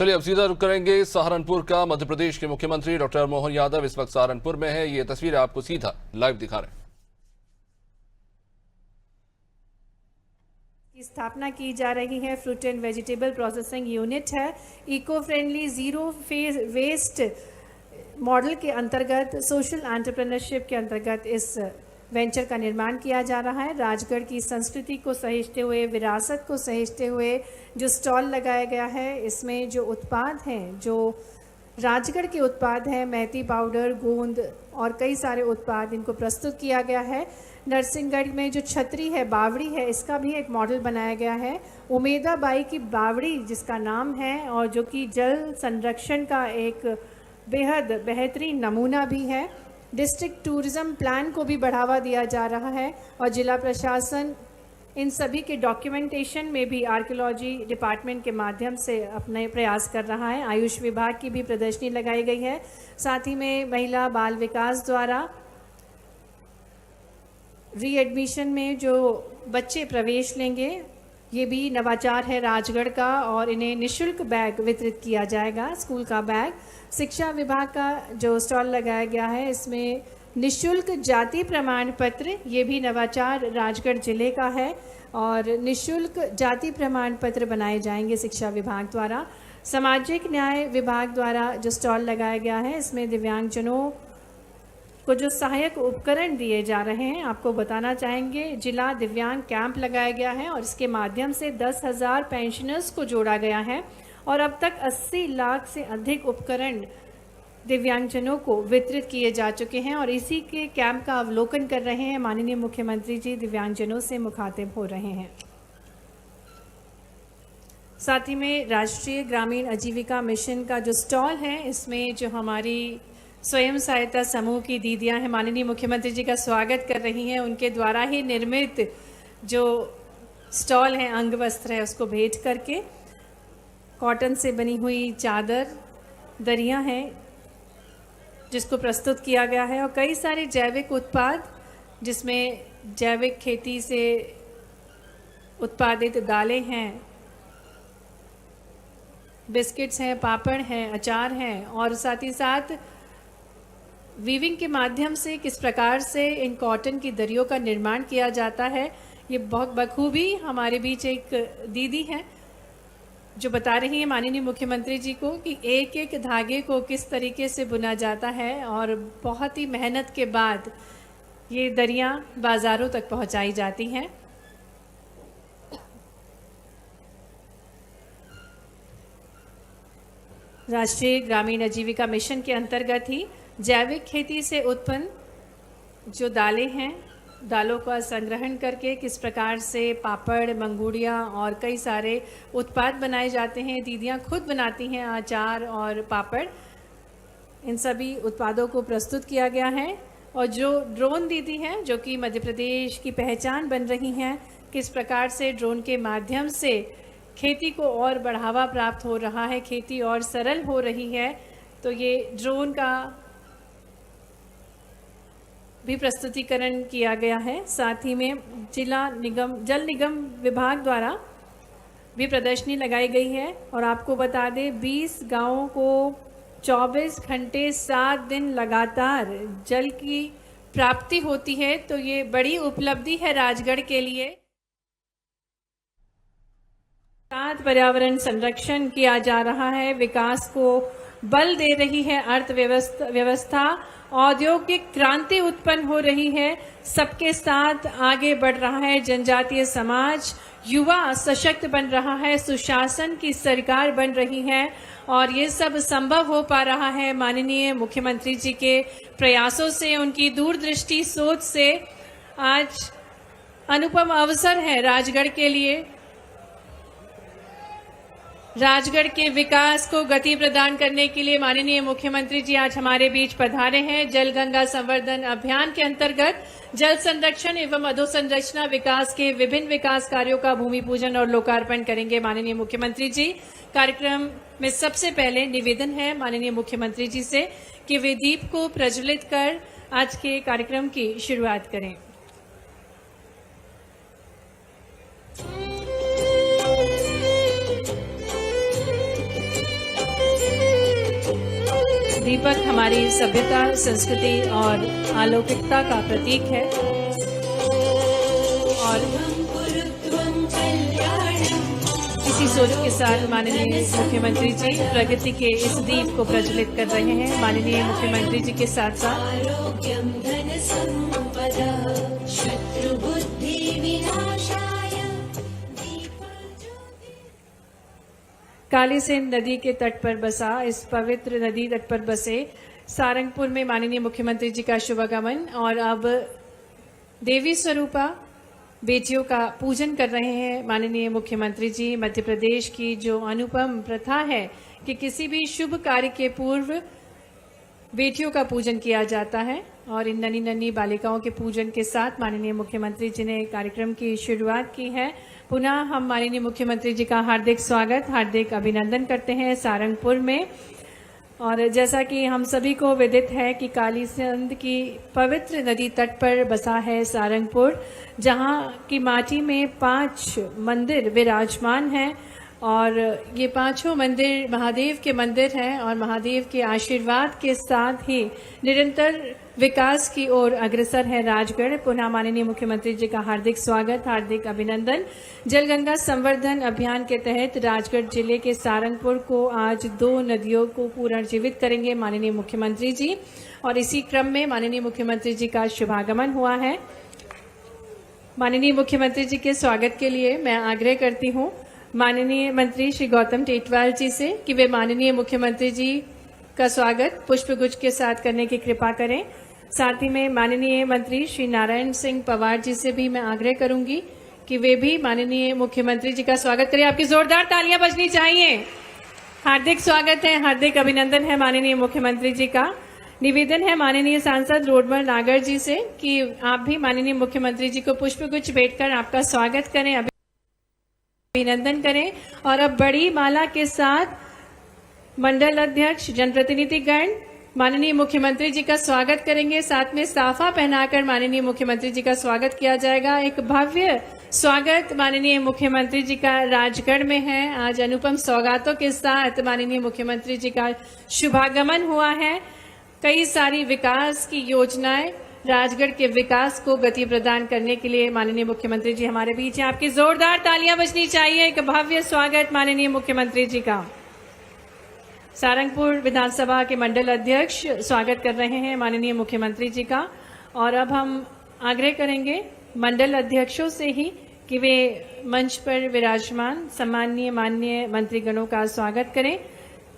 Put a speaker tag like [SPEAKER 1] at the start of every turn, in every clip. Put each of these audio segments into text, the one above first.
[SPEAKER 1] चलिए अब सीधा रुक करेंगे सहारनपुर का। मध्य प्रदेश के मुख्यमंत्री डॉक्टर मोहन यादव इस वक्त सहारनपुर में है। ये तस्वीरें आपको सीधा लाइव दिखा रहे हैं।
[SPEAKER 2] की स्थापना की जा रही है। Fruit and vegetable processing unit है। Eco friendly zero waste model के अंतर्गत सोशल एंटरप्रेन्योरशिप के अंतर्गत इस वेंचर का निर्माण किया जा रहा है। राजगढ़ की संस्कृति को सहेजते हुए, विरासत को सहेजते हुए जो स्टॉल लगाया गया है, इसमें जो उत्पाद हैं, जो राजगढ़ के उत्पाद हैं, मेहती पाउडर, गोंद और कई सारे उत्पाद, इनको प्रस्तुत किया गया है। नरसिंहगढ़ में जो छतरी है, बावड़ी है, इसका भी एक मॉडल बनाया गया है। उमेदाबाई की बावड़ी जिसका नाम है और जो कि जल संरक्षण का एक बेहद बेहतरीन नमूना भी है। डिस्ट्रिक्ट टूरिज्म प्लान को भी बढ़ावा दिया जा रहा है और जिला प्रशासन इन सभी के डॉक्यूमेंटेशन में भी आर्कियोलॉजी डिपार्टमेंट के माध्यम से अपने प्रयास कर रहा है। आयुष विभाग की भी प्रदर्शनी लगाई गई है। साथ ही में महिला बाल विकास द्वारा रीएडमिशन में जो बच्चे प्रवेश लेंगे, ये भी नवाचार है राजगढ़ का और इन्हें निःशुल्क बैग वितरित किया जाएगा, स्कूल का बैग। शिक्षा विभाग का जो स्टॉल लगाया गया है, इसमें निःशुल्क जाति प्रमाण पत्र, ये भी नवाचार राजगढ़ जिले का है और निःशुल्क जाति प्रमाण पत्र बनाए जाएंगे शिक्षा विभाग द्वारा। सामाजिक न्याय विभाग द्वारा जो स्टॉल लगाया गया है, इसमें दिव्यांगजनों को जो सहायक उपकरण दिए जा रहे हैं, आपको बताना चाहेंगे जिला दिव्यांग कैंप लगाया गया है और इसके माध्यम से 10,000 पेंशनर्स को जोड़ा गया है और अब तक 80 लाख से अधिक उपकरण दिव्यांगजनों को वितरित किए जा चुके हैं और इसी के कैंप का अवलोकन कर रहे हैं माननीय मुख्यमंत्री जी। दिव्यांगजनों से मुखातिब हो रहे हैं। साथ ही में राष्ट्रीय ग्रामीण आजीविका मिशन का जो स्टॉल है, इसमें जो हमारी स्वयं सहायता समूह की दीदियां हैं, माननीय मुख्यमंत्री जी का स्वागत कर रही हैं। उनके द्वारा ही निर्मित जो स्टॉल है, अंग वस्त्र है, उसको भेंट करके कॉटन से बनी हुई चादर, दरियां हैं, जिसको प्रस्तुत किया गया है और कई सारे जैविक उत्पाद, जिसमें जैविक खेती से उत्पादित दालें हैं, बिस्किट्स हैं, पापड़ हैं, अचार हैं और साथ ही साथ वीविंग के माध्यम से किस प्रकार से इन कॉटन की दरियों का निर्माण किया जाता है, ये बहुत बखूबी हमारे बीच एक दीदी हैं जो बता रही हैं माननीय मुख्यमंत्री जी को कि एक एक धागे को किस तरीके से बुना जाता है और बहुत ही मेहनत के बाद ये दरियां बाज़ारों तक पहुंचाई जाती हैं। राष्ट्रीय ग्रामीण आजीविका मिशन के अंतर्गत ही जैविक खेती से उत्पन्न जो दालें हैं, दालों का संग्रहण करके किस प्रकार से पापड़, मंगूड़ियाँ और कई सारे उत्पाद बनाए जाते हैं। दीदियाँ खुद बनाती हैं अचार और पापड़। इन सभी उत्पादों को प्रस्तुत किया गया है और जो ड्रोन दीदी हैं, जो कि मध्य प्रदेश की पहचान बन रही हैं, किस प्रकार से ड्रोन के माध्यम से खेती को और बढ़ावा प्राप्त हो रहा है, खेती और सरल हो रही है, तो ये ड्रोन का भी प्रस्तुतिकरण किया गया है। साथ ही में जल निगम विभाग द्वारा भी प्रदर्शनी लगाई गई है और आपको बता दें 20 गांवों को 24 घंटे 7 दिन लगातार जल की प्राप्ति होती है, तो ये बड़ी उपलब्धि है राजगढ़ के लिए। साथ पर्यावरण संरक्षण किया जा रहा है, विकास को बल दे रही है अर्थव्यवस्था, औद्योगिक क्रांति उत्पन्न हो रही है, सबके साथ आगे बढ़ रहा है जनजातीय समाज, युवा सशक्त बन रहा है, सुशासन की सरकार बन रही है और ये सब संभव हो पा रहा है माननीय मुख्यमंत्री जी के प्रयासों से, उनकी दूरदृष्टि सोच से। आज अनुपम अवसर है राजगढ़ के लिए। राजगढ़ के विकास को गति प्रदान करने के लिए माननीय मुख्यमंत्री जी आज हमारे बीच पधारे हैं। जल गंगा संवर्धन अभियान के अंतर्गत जल संरक्षण एवं अधोसंरचना विकास के विभिन्न विकास कार्यों का भूमि पूजन और लोकार्पण करेंगे माननीय मुख्यमंत्री जी। कार्यक्रम में सबसे पहले निवेदन है माननीय मुख्यमंत्री जी से कि वे दीप को प्रज्वलित कर आज के कार्यक्रम की शुरुआत करें। दीपक हमारी सभ्यता, संस्कृति और अलौकिकता का प्रतीक है। और इसी सोच के साथ माननीय मुख्यमंत्री जी प्रगति के इस दीप को प्रज्वलित कर रहे हैं। माननीय मुख्यमंत्री जी के साथ साथ कालीसिंध नदी के तट पर बसा, इस पवित्र नदी तट पर बसे सारंगपुर में माननीय मुख्यमंत्री जी का शुभागमन। और अब देवी स्वरूपा बेटियों का पूजन कर रहे हैं माननीय मुख्यमंत्री जी। मध्य प्रदेश की जो अनुपम प्रथा है कि किसी भी शुभ कार्य के पूर्व बेटियों का पूजन किया जाता है, और इन नन्ही नन्ही बालिकाओं के पूजन के साथ माननीय मुख्यमंत्री जी ने कार्यक्रम की शुरुआत की है। पुनः हम माननीय मुख्यमंत्री जी का हार्दिक स्वागत, हार्दिक अभिनंदन करते हैं सारंगपुर में। और जैसा कि हम सभी को विदित है कि कालीसिंध की पवित्र नदी तट पर बसा है सारंगपुर, जहां की माटी में 5 मंदिर विराजमान हैं, और ये 5 मंदिर महादेव के मंदिर हैं, और महादेव के आशीर्वाद के साथ ही निरंतर विकास की ओर अग्रसर है राजगढ़। पुनः माननीय मुख्यमंत्री जी का हार्दिक स्वागत, हार्दिक अभिनंदन। जलगंगा संवर्धन अभियान के तहत राजगढ़ जिले के सारंगपुर को आज 2 नदियों को पुनर्जीवित करेंगे माननीय मुख्यमंत्री जी, और इसी क्रम में माननीय मुख्यमंत्री जी का शुभागमन हुआ है। माननीय मुख्यमंत्री जी के स्वागत के लिए मैं आग्रह करती हूँ माननीय मंत्री श्री गौतम टेटवाल जी से कि वे माननीय मुख्यमंत्री जी का स्वागत पुष्पगुच्छ के साथ करने की कृपा करें। साथ ही में माननीय मंत्री श्री नारायण सिंह पवार जी से भी मैं आग्रह करूंगी कि वे भी माननीय मुख्यमंत्री जी का स्वागत करें। आपकी जोरदार तालियां बजनी चाहिए। हार्दिक स्वागत है, हार्दिक अभिनंदन है माननीय मुख्यमंत्री जी का। निवेदन है माननीय सांसद रोडमल नागर जी से कि आप भी माननीय मुख्यमंत्री जी को पुष्पगुच्छ भेंटकर आपका स्वागत करें, अभिनंदन करें। और अब बड़ी माला के साथ मंडल अध्यक्ष, जनप्रतिनिधिगण माननीय मुख्यमंत्री जी का स्वागत करेंगे। साथ में साफा पहनाकर माननीय मुख्यमंत्री जी का स्वागत किया जाएगा। एक भव्य स्वागत माननीय मुख्यमंत्री जी का राजगढ़ में है। आज अनुपम सौगातों के साथ माननीय मुख्यमंत्री जी का शुभागमन हुआ है। कई सारी विकास की योजनाएं, राजगढ़ के विकास को गति प्रदान करने के लिए माननीय मुख्यमंत्री जी हमारे बीच हैं। आपकी जोरदार तालियां बजनी चाहिए। एक भव्य स्वागत माननीय मुख्यमंत्री जी का। सारंगपुर विधानसभा के मंडल अध्यक्ष स्वागत कर रहे हैं माननीय मुख्यमंत्री जी का। और अब हम आग्रह करेंगे मंडल अध्यक्षों से ही कि वे मंच पर विराजमान सम्माननीय माननीय मंत्रीगणों का स्वागत करें।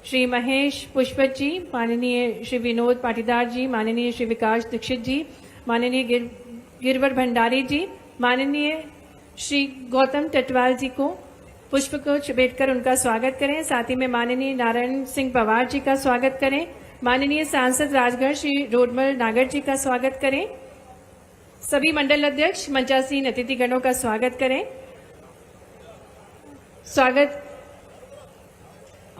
[SPEAKER 2] श्री महेश पुष्पत जी, माननीय श्री विनोद पाटीदार जी, माननीय श्री विकास दीक्षित जी, माननीय गिरवर भंडारी जी, माननीय श्री गौतम टेटवाल जी को पुष्पगुच्छ भेंटकर उनका स्वागत करें। साथ ही में माननीय नारायण सिंह पवार जी का स्वागत करें। माननीय सांसद राजगढ़ श्री रोडमल नागर जी का स्वागत करें। सभी मंडल अध्यक्ष मंचासीन अतिथिगणों का स्वागत करें। स्वागत।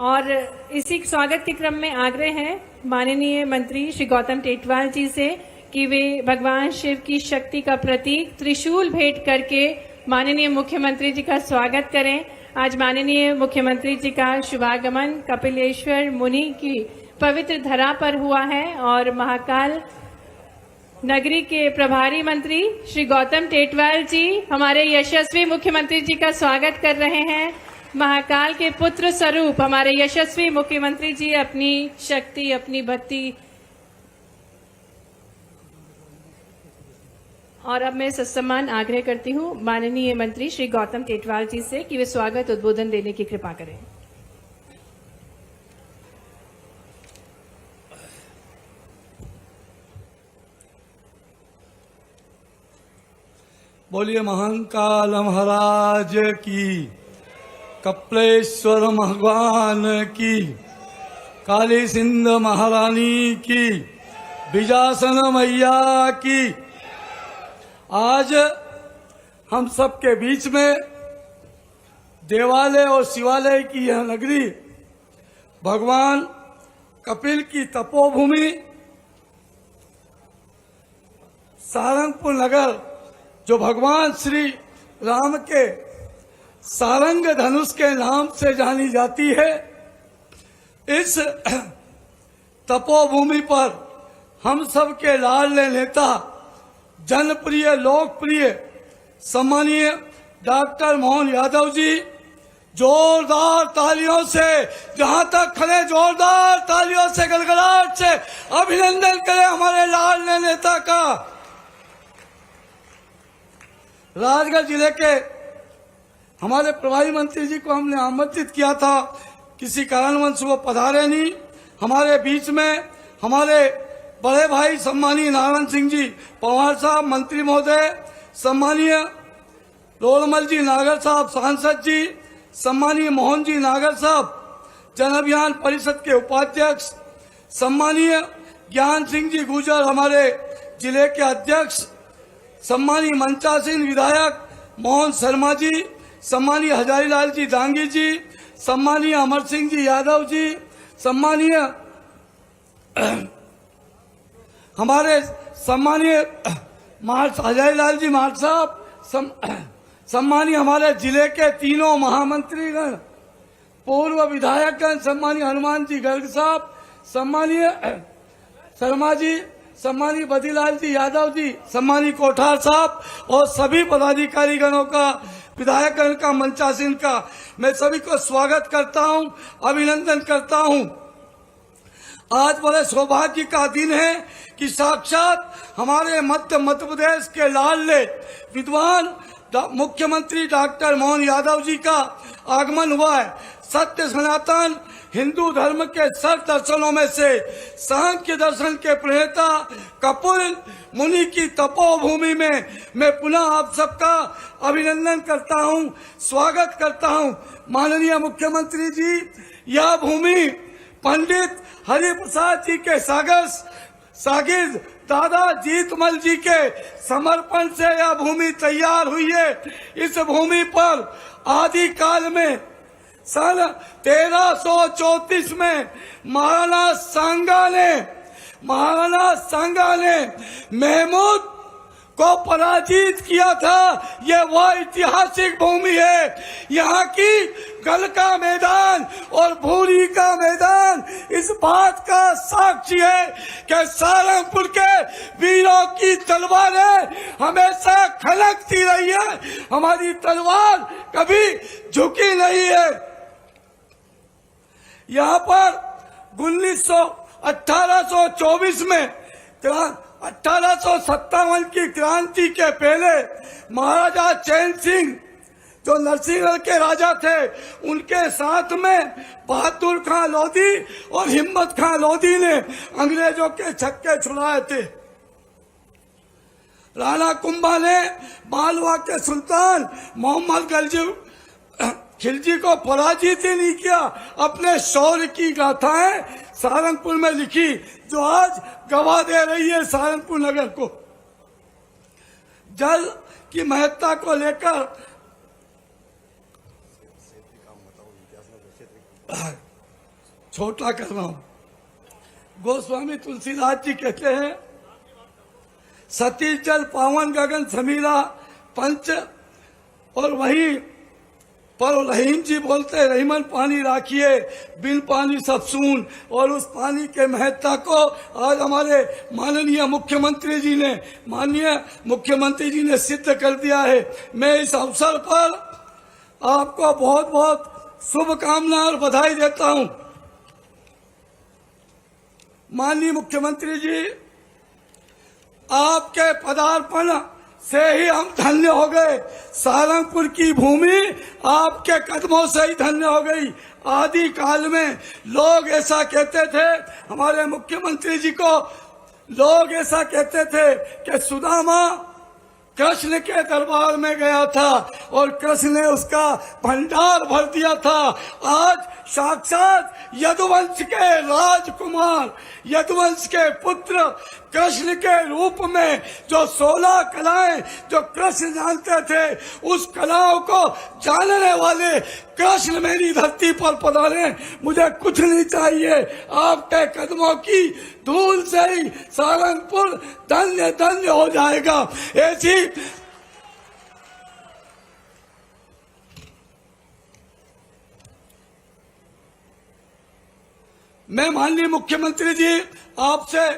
[SPEAKER 2] और इसी स्वागत के क्रम में आग्रह है माननीय मंत्री श्री गौतम टेटवाल जी से कि वे भगवान शिव की शक्ति का प्रतीक त्रिशूल भेंट करके माननीय मुख्यमंत्री जी का स्वागत करें। आज माननीय मुख्यमंत्री जी का शुभागमन कपिलेश्वर मुनि की पवित्र धरा पर हुआ है, और महाकाल नगरी के प्रभारी मंत्री श्री गौतम टेटवाल जी हमारे यशस्वी मुख्यमंत्री जी का स्वागत कर रहे हैं। महाकाल के पुत्र स्वरूप हमारे यशस्वी मुख्यमंत्री जी अपनी शक्ति, अपनी भक्ति। और अब मैं सत्सम्मान आग्रह करती हूँ माननीय मंत्री श्री गौतम टेटवाल जी से कि वे स्वागत उद्बोधन देने की कृपा करें।
[SPEAKER 3] बोलिए महाकाल महाराज की, कपिलेश्वर भगवान की, कालीसिंध महारानी की, बिजासन मैया की। आज हम सबके बीच में देवालय और शिवालय की यह नगरी, भगवान कपिल की तपोभूमि सारंगपुर नगर, जो भगवान श्री राम के सारंग धनुष के नाम से जानी जाती है, इस तपोभूमि पर हम सब के लाडले नेता, जनप्रिय लोकप्रिय सम्मानीय डॉक्टर मोहन यादव जी, जोरदार तालियों से, जहां तक खड़े जोरदार तालियों से, गड़गड़ाहट से अभिनंदन करें हमारे लाडले नेता का। राजगढ़ जिले के हमारे प्रभारी मंत्री जी को हमने आमंत्रित किया था, किसी कारणवश वो पधारे नहीं। हमारे बीच में हमारे बड़े भाई सम्मानीय नारायण सिंह जी पवार साहब मंत्री महोदय, सम्मानीय रोलमल जी नागर साहब सांसद जी, सम्मानीय मोहन जी नागर साहब जन अभियान परिषद के उपाध्यक्ष, सम्मानीय ज्ञान सिंह जी गुर्जर हमारे जिले के अध्यक्ष, सम्मानीय मंचासीन विधायक मोहन शर्मा जी, सम्मानीय हजारीलाल जी दांगी जी, सम्मानीय अमर सिंह जी यादव जी, सम्मानीय हमारे सम्मानीय हजारीलाल जी मार्ट साहब, सम्मानीय हमारे जिले के तीनों महामंत्रीगण, पूर्व विधायकगण, सम्मानीय हनुमान जी गर्ग साहब, सम्मानीय शर्मा जी, सम्मानीय बदीलाल जी यादव जी, सम्मानीय कोठार साहब और सभी पदाधिकारी गणों का, विधायकगण का, मंचासीन का मैं सभी को स्वागत करता हूं, अभिनंदन करता हूं। आज बड़े सौभाग्य का दिन है कि साक्षात हमारे मध्य प्रदेश के लाडले विद्वान मुख्यमंत्री डॉक्टर मोहन यादव जी का आगमन हुआ है। सत्य सनातन हिंदू धर्म के सर्व दर्शनों में से सांख्य दर्शन के प्रणेता कपिल मुनि की तपोभूमि में मैं पुनः आप सबका अभिनंदन करता हूं, स्वागत करता हूं। माननीय मुख्यमंत्री जी, यह भूमि पंडित हरिप्रसाद जी के सागिर्द दादा जीतमल जी के समर्पण से यह भूमि तैयार हुई है। इस भूमि पर आदि काल में सन 1334 में महाराणा सांगा ने महमूद को पराजित किया था। यह वह ऐतिहासिक भूमि है। यहाँ की गल का मैदान और भूरी का मैदान इस बात का साक्षी है कि सारंगपुर के वीरों की तलवारें हमेशा खनकती रही है, हमारी तलवार कभी झुकी नहीं है। यहाँ पर 1824 में 1857 की क्रांति के पहले महाराजा चैन सिंह जो नरसिंहगढ़ के राजा थे, उनके साथ में बहादुर खां लोधी और हिम्मत खां लोधी ने अंग्रेजों के छक्के छुड़ाए थे। राणा कुंभा ने मालवा के सुल्तान मोहम्मद खिलजी को पराजित ही नहीं किया, अपने शौर्य की गाथाएं सारंगपुर में लिखी, जो आज गवाह दे रही है सारंगपुर नगर को। जल की महत्ता को लेकर छोटा कर रहा हूं। गोस्वामी तुलसीदास जी कहते हैं, सती जल पावन गगन समीरा पंच, और वही पर रहीम जी बोलते रहीमन पानी राखिए बिन पानी सब सून। और उस पानी के महत्ता को आज हमारे माननीय मुख्यमंत्री जी ने सिद्ध कर दिया है। मैं इस अवसर पर आपको बहुत बहुत शुभकामनाएं और बधाई देता हूं। माननीय मुख्यमंत्री जी, आपके पदार्पण से ही हम धन्य हो गए। सारंगपुर की भूमि आपके कदमों से ही धन्य हो गई। आदि काल में लोग ऐसा कहते थे, हमारे मुख्यमंत्री जी को लोग ऐसा कहते थे कि सुदामा कृष्ण के दरबार में गया था और कृष्ण ने उसका भंडार भर दिया था। आज साक्षात यदुवंश के राजकुमार, यदुवंश के पुत्र कृष्ण के रूप में जो 16 कलाएं जो कृष्ण जानते थे, उस कलाओं को जानने वाले कृष्ण मेरी धरती पर पधारे। मुझे कुछ नहीं चाहिए, आपके कदमों की धूल से ही सारंगपुर धन्य धन्य हो जाएगा। ऐसी मैं माननीय मुख्यमंत्री जी आपसे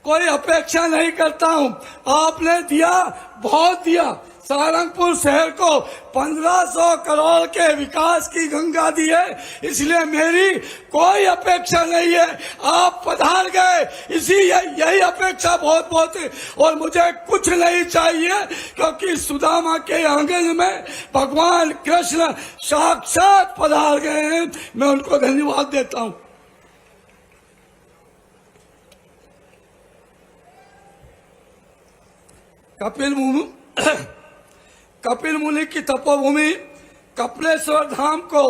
[SPEAKER 3] कोई अपेक्षा नहीं करता हूं। आपने दिया, बहुत दिया। सहारनपुर शहर को 1500 करोड़ के विकास की गंगा दी है, इसलिए मेरी कोई अपेक्षा नहीं है। आप पधार गए, यही अपेक्षा बहुत बहुत है। और मुझे कुछ नहीं चाहिए, क्योंकि सुदामा के आंगन में भगवान कृष्ण साक्षात पधार गए हैं। मैं उनको धन्यवाद देता हूं। कपिल मुनि की तपोभूमि कपिलेश्वर धाम को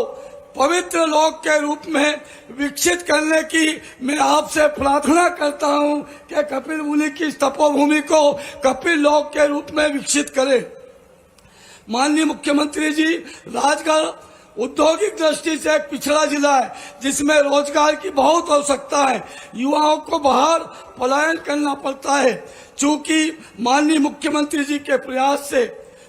[SPEAKER 3] पवित्र लोक के रूप में विकसित करने की मैं आपसे प्रार्थना करता हूं कि कपिल मुनि की तपोभूमि को कपिल लोक के रूप में विकसित करें। माननीय मुख्यमंत्री जी, राजगढ़ औद्योगिक दृष्टि से एक पिछड़ा जिला है, जिसमें रोजगार की बहुत आवश्यकता है। युवाओं को बाहर पलायन करना पड़ता है। चूंकि माननीय मुख्यमंत्री जी के प्रयास से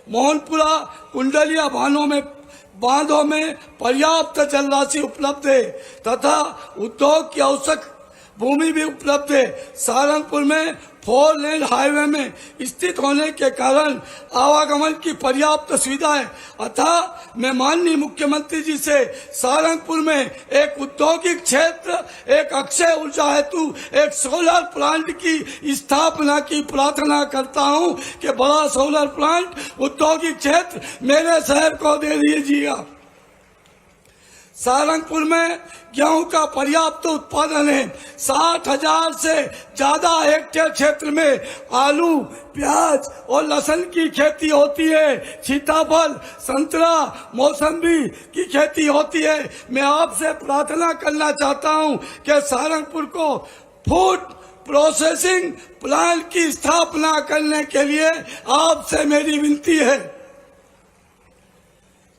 [SPEAKER 3] मोहनपुरा कुंडलिया बांधों में पर्याप्त जल राशि उपलब्ध है तथा उद्योग की आवश्यक भूमि भी उपलब्ध है। सहारनपुर में 4 लेन हाईवे में स्थित होने के कारण आवागमन की पर्याप्त सुविधा है। अतः मैं माननीय मुख्यमंत्री जी से सहारनपुर में एक औद्योगिक क्षेत्र, एक अक्षय ऊर्जा हेतु एक सोलर प्लांट की स्थापना की प्रार्थना करता हूं कि बड़ा सोलर प्लांट औद्योगिक क्षेत्र मेरे शहर को दे दीजिएगा। सहारनपुर में गेहूं का पर्याप्त उत्पादन है। 60,000 से ज्यादा हेक्टेयर क्षेत्र में आलू, प्याज और लहसुन की खेती होती है। सीताफल, संतरा, मौसम्बी की खेती होती है। मैं आपसे प्रार्थना करना चाहता हूं कि सहारनपुर को फूड प्रोसेसिंग प्लांट की स्थापना करने के लिए आपसे मेरी विनती है।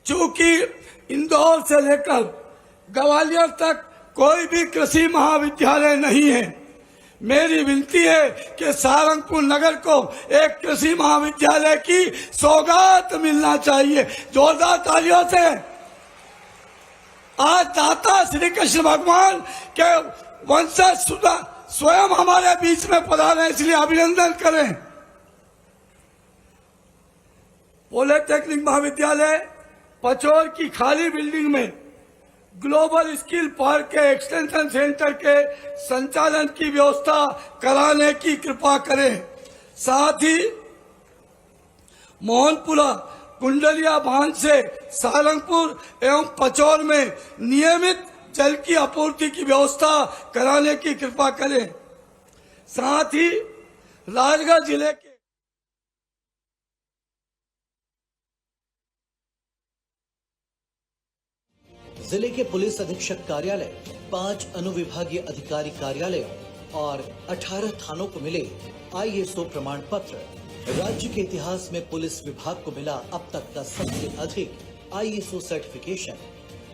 [SPEAKER 3] चूंकि इंदौर से लेकर ग्वालियर तक कोई भी कृषि महाविद्यालय नहीं है, मेरी विनती है कि सहारनपुर नगर को एक कृषि महाविद्यालय की सौगात मिलना चाहिए। जोरदार तालियों से आज दाता श्री कृष्ण भगवान के वंशज स्वयं हमारे बीच में पधारे, इसलिए अभिनंदन करें। पॉलिटेक्निक महाविद्यालय पचौर की खाली बिल्डिंग में ग्लोबल स्किल पार्क के एक्सटेंशन सेंटर के संचालन की व्यवस्था कराने की कृपा करें। साथ ही मोहनपुरा कुंडलिया बांध से सहारनपुर एवं पचौर में नियमित जल की आपूर्ति की व्यवस्था कराने की कृपा करें। साथ ही राजगढ़ जिले के
[SPEAKER 4] जिले के पुलिस अधीक्षक कार्यालय, 5 अनुविभागीय अधिकारी कार्यालयों और 18 थानों को मिले ISO प्रमाण पत्र। राज्य के इतिहास में पुलिस विभाग को मिला अब तक का सबसे अधिक ISO सर्टिफिकेशन।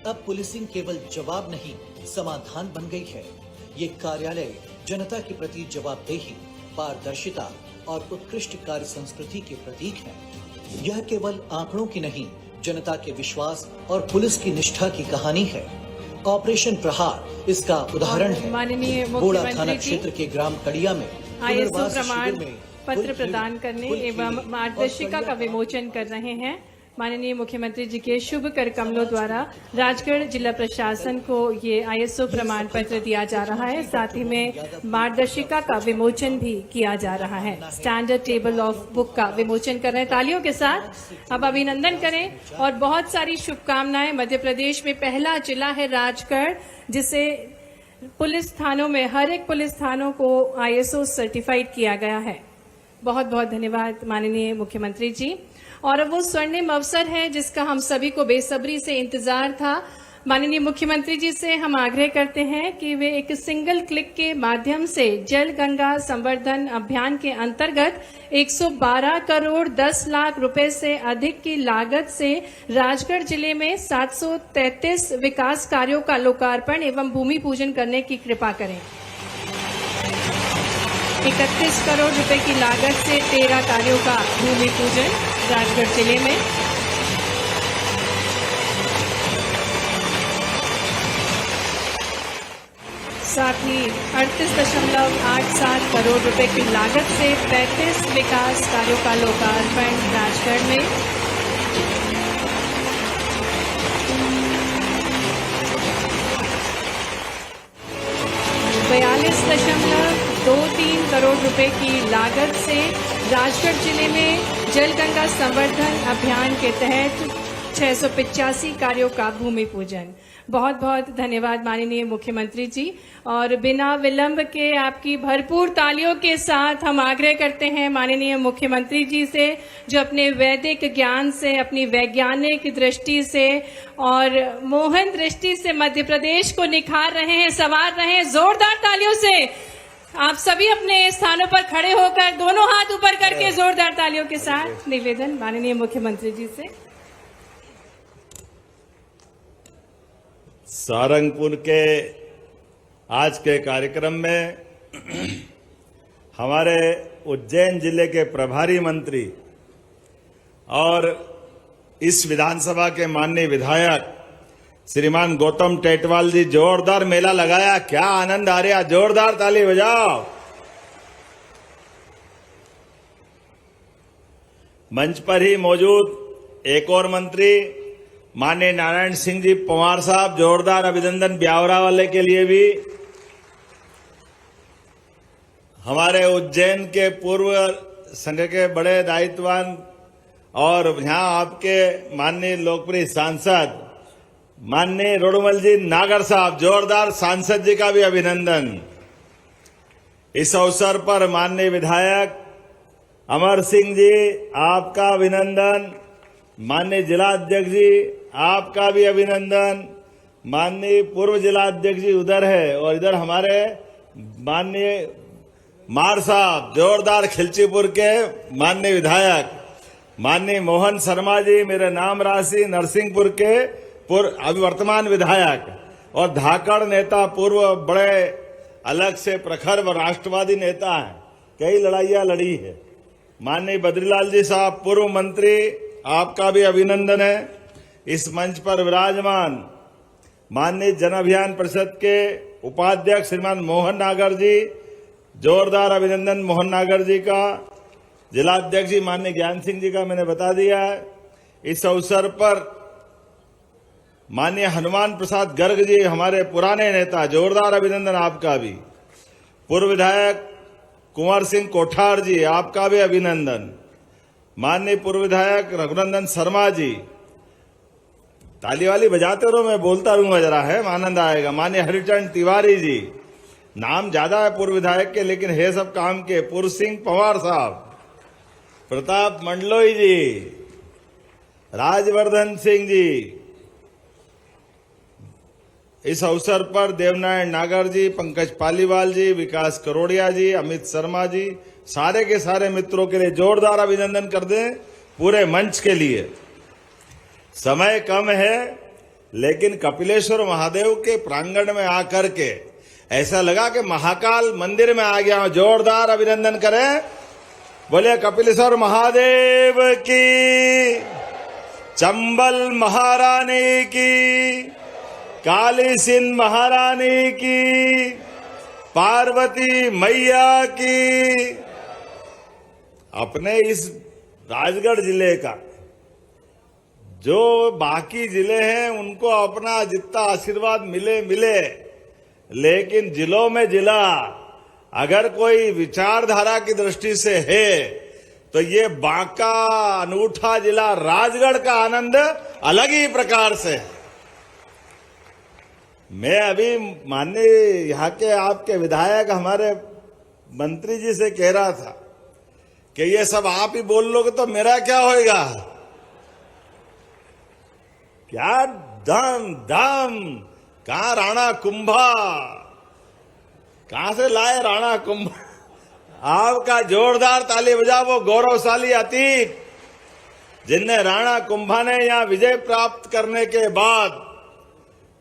[SPEAKER 4] अब पुलिसिंग केवल जवाब नहीं, समाधान बन गई है। ये कार्यालय जनता के प्रति जवाबदेही, पारदर्शिता और उत्कृष्ट कार्य संस्कृति के प्रतीक है। यह केवल आंकड़ों की नहीं, जनता के विश्वास और पुलिस की निष्ठा की कहानी है। ऑपरेशन प्रहार इसका उदाहरण है।
[SPEAKER 2] माननीय
[SPEAKER 4] बोड़ा थाना
[SPEAKER 2] मुख्यमंत्री
[SPEAKER 4] क्षेत्र के ग्राम कड़िया में
[SPEAKER 2] ISO प्रमाण पत्र प्रदान करने एवं मार्गदर्शिका का विमोचन कर रहे हैं। माननीय मुख्यमंत्री जी के शुभ कर कमलों द्वारा राजगढ़ जिला प्रशासन को ये ISO प्रमाण पत्र दिया जा रहा है। साथ ही में मार्गदर्शिका का विमोचन भी किया जा रहा है। स्टैंडर्ड टेबल ऑफ बुक का विमोचन कर रहे हैं। तालियों के साथ अब अभिनंदन करें और बहुत सारी शुभकामनाएं। मध्य प्रदेश में पहला जिला है राजगढ़, जिसे पुलिस थानों में हर एक पुलिस थानों को ISO सर्टिफाइड किया गया है। बहुत बहुत धन्यवाद माननीय मुख्यमंत्री जी। और अब वो स्वर्णिम अवसर है जिसका हम सभी को बेसब्री से इंतजार था। माननीय मुख्यमंत्री जी से हम आग्रह करते हैं कि वे एक सिंगल क्लिक के माध्यम से जल गंगा संवर्धन अभियान के अंतर्गत 112 करोड़ 10 लाख रुपए से अधिक की लागत से राजगढ़ जिले में 733 विकास कार्यों का लोकार्पण एवं भूमि पूजन करने की कृपा करें। 31 करोड़ रुपए की लागत से 13 कार्यों का भूमि पूजन राजगढ़ जिले में। साथ ही 38.87 करोड़ रुपए की लागत से 35 विकास कार्यों का लोकार्पण राजगढ़ में। बयालीस 42.23 करोड़ रुपए की लागत से राजगढ़ जिले में जल गंगा संवर्धन अभियान के तहत 685 कार्यों का भूमि पूजन। बहुत बहुत धन्यवाद माननीय मुख्यमंत्री जी। और बिना विलंब के आपकी भरपूर तालियों के साथ हम आग्रह करते हैं माननीय मुख्यमंत्री जी से, जो अपने वैदिक ज्ञान से, अपनी वैज्ञानिक दृष्टि से और मोहन दृष्टि से मध्य प्रदेश को निखार रहे हैं, संवार रहे हैं। जोरदार तालियों से आप सभी अपने स्थानों पर खड़े होकर दोनों हाथ ऊपर करके जोरदार तालियों के साथ निवेदन माननीय मुख्यमंत्री जी से।
[SPEAKER 5] सारंगपुर के आज के कार्यक्रम में हमारे उज्जैन जिले के प्रभारी मंत्री और इस विधानसभा के माननीय विधायक श्रीमान गौतम टेटवाल जी जोरदार मेला लगाया। क्या आनंद आ रहा, जोरदार ताली बजाओ। मंच पर ही मौजूद एक और मंत्री माननीय नारायण सिंह जी पंवार साहब, जोरदार अभिनंदन ब्यावरा वाले के लिए भी। हमारे उज्जैन के पूर्व संघ के बड़े दायित्ववान और यहां आपके माननीय लोकप्रिय सांसद माननीय रोडमल जी नागर साहब, जोरदार सांसद जी का भी अभिनंदन। इस अवसर पर माननीय विधायक अमर सिंह जी, आपका अभिनंदन। माननीय जिलाध्यक्ष जी, आपका भी अभिनंदन। माननीय पूर्व जिलाध्यक्ष जी उधर है और इधर हमारे माननीय मार साहब, जोरदार खिलचीपुर के माननीय विधायक। माननीय मोहन शर्मा जी, मेरे नाम राशि नरसिंहपुर के अभी वर्तमान विधायक और धाकड़ नेता, पूर्व बड़े अलग से प्रखर व राष्ट्रवादी नेता हैं, कई लड़ाइयां लड़ी है। माननीय बद्रीलाल जी साहब, पूर्व मंत्री, आपका भी अभिनंदन है। इस मंच पर विराजमान माननीय जन अभियान परिषद के उपाध्यक्ष श्रीमान मोहन नागर जी, जोरदार अभिनंदन मोहन नागर जी का। जिलाध्यक्ष जी माननीय ज्ञान सिंह जी का मैंने बता दिया है। इस अवसर पर माननीय हनुमान प्रसाद गर्ग जी, हमारे पुराने नेता, जोरदार अभिनंदन आपका भी। पूर्व विधायक कुंवर सिंह कोठार जी, आपका भी अभिनंदन। माननीय पूर्व विधायक रघुनंदन शर्मा जी, ताली वाली बजाते रहो, मैं बोलता रहूंगा जरा, है आनंद आएगा। माननीय हरिचरण तिवारी जी, नाम ज्यादा है पूर्व विधायक के लेकिन है सब काम के। पूर्व सिंह पंवार साहब, प्रताप मंडलोई जी, राजवर्धन सिंह जी। इस अवसर पर देवनारायण नागर जी, पंकज पालीवाल जी, विकास करोड़िया जी, अमित शर्मा जी, सारे के सारे मित्रों के लिए जोरदार अभिनंदन कर दें पूरे मंच के लिए। समय कम है लेकिन कपिलेश्वर महादेव के प्रांगण में आकर के ऐसा लगा कि महाकाल मंदिर में आ गया हूं। जोरदार अभिनंदन करें, बोले कपिलेश्वर महादेव की, चंबल महारानी की, काली सिंध महारानी की, पार्वती मैया की। अपने इस राजगढ़ जिले का, जो बाकी जिले हैं उनको अपना जितना आशीर्वाद मिले, लेकिन जिलों में जिला अगर कोई विचारधारा की दृष्टि से है तो ये बांका अनूठा जिला राजगढ़ का आनंद अलग ही प्रकार से है। मैं अभी माननीय यहाँ के आपके विधायक हमारे मंत्री जी से कह रहा था कि ये सब आप ही बोल लोगे तो मेरा क्या होएगा। क्या दम दम, कहां राणा कुंभा, कहां से लाए राणा कुंभा। आपका जोरदार ताली बजा वो गौरवशाली अतीत, जिनने राणा कुंभा ने यहां विजय प्राप्त करने के बाद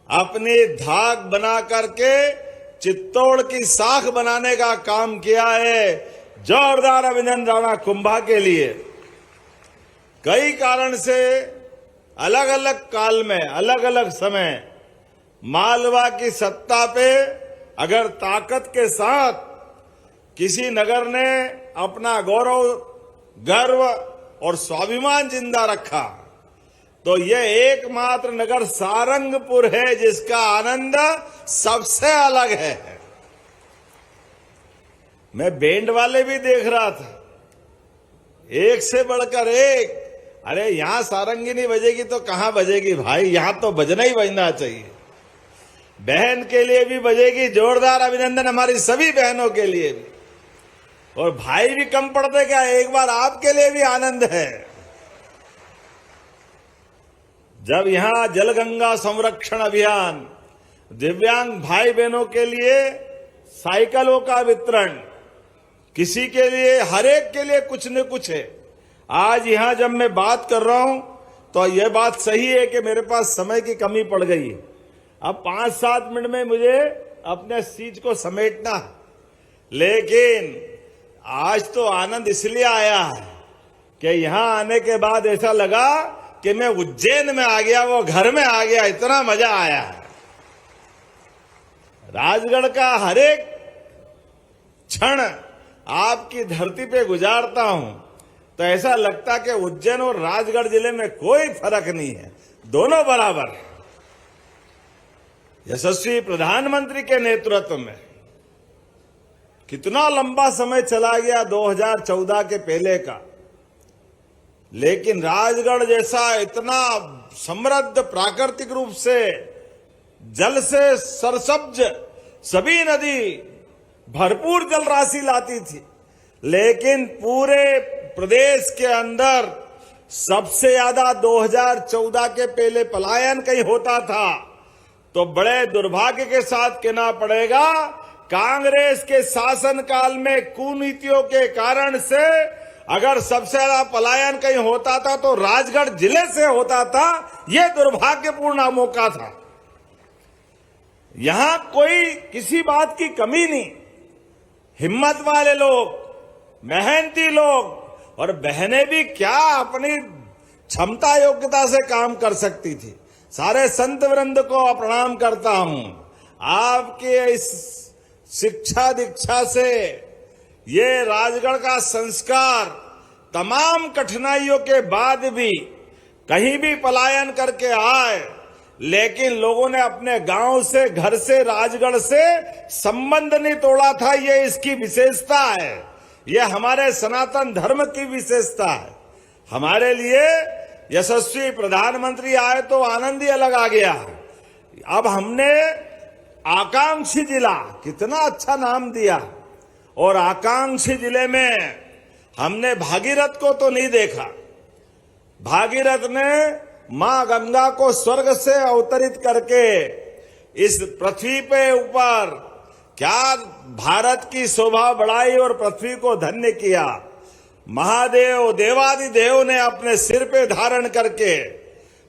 [SPEAKER 5] अपनी धाक बना करके चित्तौड़ की साख बनाने का काम किया है। जोरदार अभिनंदन राणा कुंभा के लिए। कई कारण से अलग अलग काल में, अलग अलग समय मालवा की सत्ता पे अगर ताकत के साथ किसी नगर ने अपना गौरव, गर्व और स्वाभिमान जिंदा रखा तो यह एकमात्र नगर सारंगपुर है जिसका आनंद सबसे अलग है। मैं बैंड वाले भी देख रहा था, एक से बढ़कर एक। अरे यहां सारंगी नहीं बजेगी तो कहां बजेगी भाई, यहां तो बजना ही बजना चाहिए। बहन के लिए भी बजेगी। जोरदार अभिनंदन हमारी सभी बहनों के लिए भी। और भाई भी कम पड़ते क्या, एक बार आपके लिए भी आनंद है। जब यहां जलगंगा संरक्षण अभियान, दिव्यांग भाई बहनों के लिए साइकिलों का वितरण, किसी के लिए, हर एक के लिए कुछ न कुछ है। आज यहां जब मैं बात कर रहा हूं तो यह बात सही है कि मेरे पास समय की कमी पड़ गई है। अब 5-7 मिनट में मुझे अपने स्पीच को समेटना है, लेकिन आज तो आनंद इसलिए आया है कि यहां आने के बाद ऐसा लगा कि मैं उज्जैन में आ गया, वो घर में आ गया, इतना मजा आया है। राजगढ़ का हर एक क्षण आपकी धरती पे गुजारता हूं तो ऐसा लगता कि उज्जैन और राजगढ़ जिले में कोई फर्क नहीं है, दोनों बराबर है। यशस्वी प्रधानमंत्री के नेतृत्व में कितना लंबा समय चला गया 2014 के पहले का, लेकिन राजगढ़ जैसा इतना समृद्ध प्राकृतिक रूप से, जल से सरसब्ज सभी नदी भरपूर जल राशि लाती थी, लेकिन पूरे प्रदेश के अंदर सबसे ज्यादा 2014 के पहले पलायन कहीं होता था तो बड़े दुर्भाग्य के साथ कहना पड़ेगा, कांग्रेस के शासनकाल में कुनीतियों के कारण से अगर सबसे ज्यादा पलायन कहीं होता था तो राजगढ़ जिले से होता था। यह दुर्भाग्यपूर्ण मौका था। यहां कोई किसी बात की कमी नहीं। हिम्मत वाले लोग, मेहनती लोग और बहनें भी क्या अपनी क्षमता योग्यता से काम कर सकती थी। सारे संत वृंद को प्रणाम करता हूं। आपके इस शिक्षा दीक्षा से ये राजगढ़ का संस्कार तमाम कठिनाइयों के बाद भी कहीं भी पलायन करके आए, लेकिन लोगों ने अपने गांव से, घर से, राजगढ़ से संबंध नहीं तोड़ा था। ये इसकी विशेषता है, ये हमारे सनातन धर्म की विशेषता है। हमारे लिए यशस्वी प्रधानमंत्री आए तो आनंद ही अलग आ गया। अब हमने आकांक्षी जिला, कितना अच्छा नाम दिया, और आकांक्षी जिले में हमने भागीरथ को तो नहीं देखा। भागीरथ ने मां गंगा को स्वर्ग से अवतरित करके इस पृथ्वी पे ऊपर क्या भारत की शोभा बढ़ाई और पृथ्वी को धन्य किया। महादेव, देवादिदेव ने अपने सिर पे धारण करके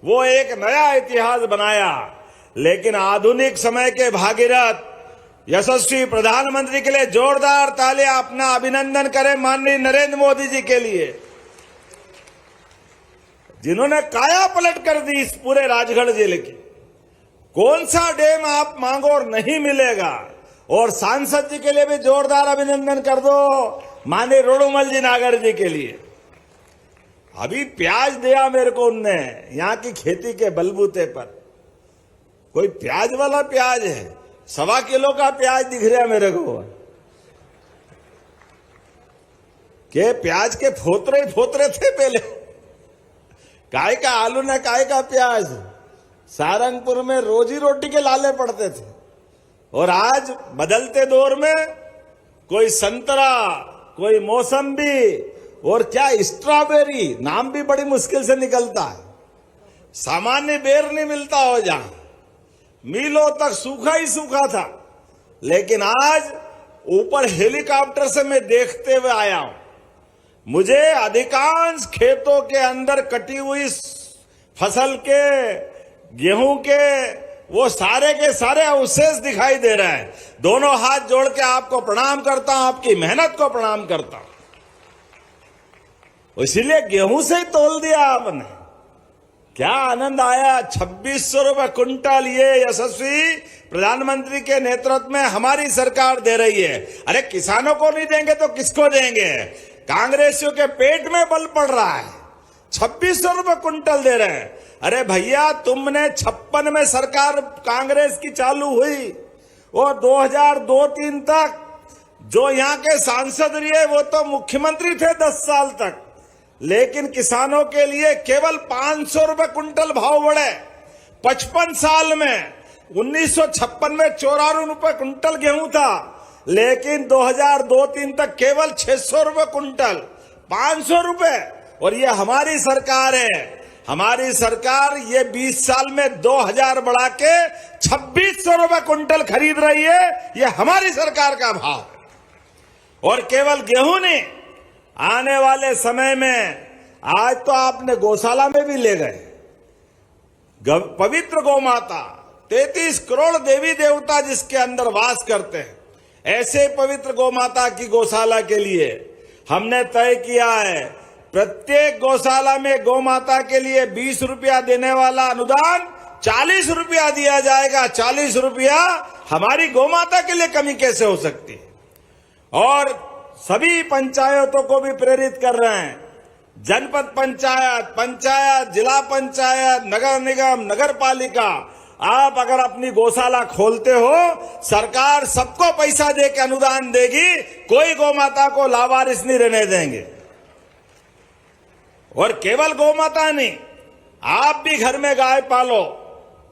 [SPEAKER 5] वो एक नया इतिहास बनाया। लेकिन आधुनिक समय के भागीरथ यशस्वी प्रधानमंत्री के लिए जोरदार तालियां, अपना अभिनंदन करें माननीय नरेंद्र मोदी जी के लिए, जिन्होंने काया पलट कर दी इस पूरे राजगढ़ जिले की। कौन सा डैम आप मांगो और नहीं मिलेगा। और सांसद जी के लिए भी जोरदार अभिनंदन कर दो, माननीय रोडुमल जी नागर जी के लिए। अभी प्याज दिया मेरे को उनने, यहां की खेती के बलबूते पर। कोई प्याज वाला प्याज है, 1.25 किलो का प्याज दिख रहा है मेरे को, के प्याज के फोतरे फोतरे थे पहले। काय का आलू ने काय का प्याज, सारंगपुर में रोजी रोटी के लाले पड़ते थे। और आज बदलते दौर में कोई संतरा, कोई मौसम्बी और क्या स्ट्रॉबेरी, नाम भी बड़ी मुश्किल से निकलता है। सामान्य बेर नहीं मिलता हो जहां, मीलों तक सूखा ही सूखा था। लेकिन आज ऊपर हेलीकॉप्टर से मैं देखते हुए आया हूं, मुझे अधिकांश खेतों के अंदर कटी हुई फसल के, गेहूं के, वो सारे के सारे अवशेष दिखाई दे रहे हैं। दोनों हाथ जोड़ के आपको प्रणाम करता हूं, आपकी मेहनत को प्रणाम करता हूं। इसीलिए गेहूं से ही तोल दिया आपने। क्या आनंद आया। 2600 रुपए कुंटल ये यशस्वी प्रधानमंत्री के नेतृत्व में हमारी सरकार दे रही है। अरे किसानों को नहीं देंगे तो किसको देंगे। कांग्रेसियों के पेट में बल पड़ रहा है, 2600 रुपए कुंटल दे रहे हैं। अरे भैया, तुमने 56 में सरकार कांग्रेस की चालू हुई, वो 2002-03 तक जो यहाँ के सांसद रहे वो तो मुख्यमंत्री थे 10 साल तक, लेकिन किसानों के लिए केवल 500 रुपए कुंटल भाव बढ़े। 55 साल में 1956 में 94 रुपए कुंटल गेहूं था, लेकिन 2002-03 तक केवल 600 रुपए कुंटल, 500 रुपए। और ये हमारी सरकार है। हमारी सरकार ये 20 साल में 2000 बढ़ा के 2600 रुपए कुंटल खरीद रही है। ये हमारी सरकार का भाव है। और केवल गेहूं नहीं, आने वाले समय में आज तो आपने गौशाला में भी ले गए। पवित्र गौ माता, 33 करोड़ देवी देवता जिसके अंदर वास करते हैं, ऐसे पवित्र गौ माता की गौशाला के लिए हमने तय किया है प्रत्येक गौशाला में गौ माता के लिए 20 रुपया देने वाला अनुदान 40 रुपया दिया जाएगा। 40 रुपया हमारी गौ माता के लिए कमी कैसे हो सकती है। और सभी पंचायतों को भी प्रेरित कर रहे हैं, जनपद पंचायत, जिला पंचायत, नगर निगम, नगर पालिका, आप अगर अपनी गौशाला खोलते हो, सरकार सबको पैसा दे के अनुदान देगी, कोई गौ माता को लावारिस नहीं रहने देंगे। और केवल गौ माता नहीं, आप भी घर में गाय पालो,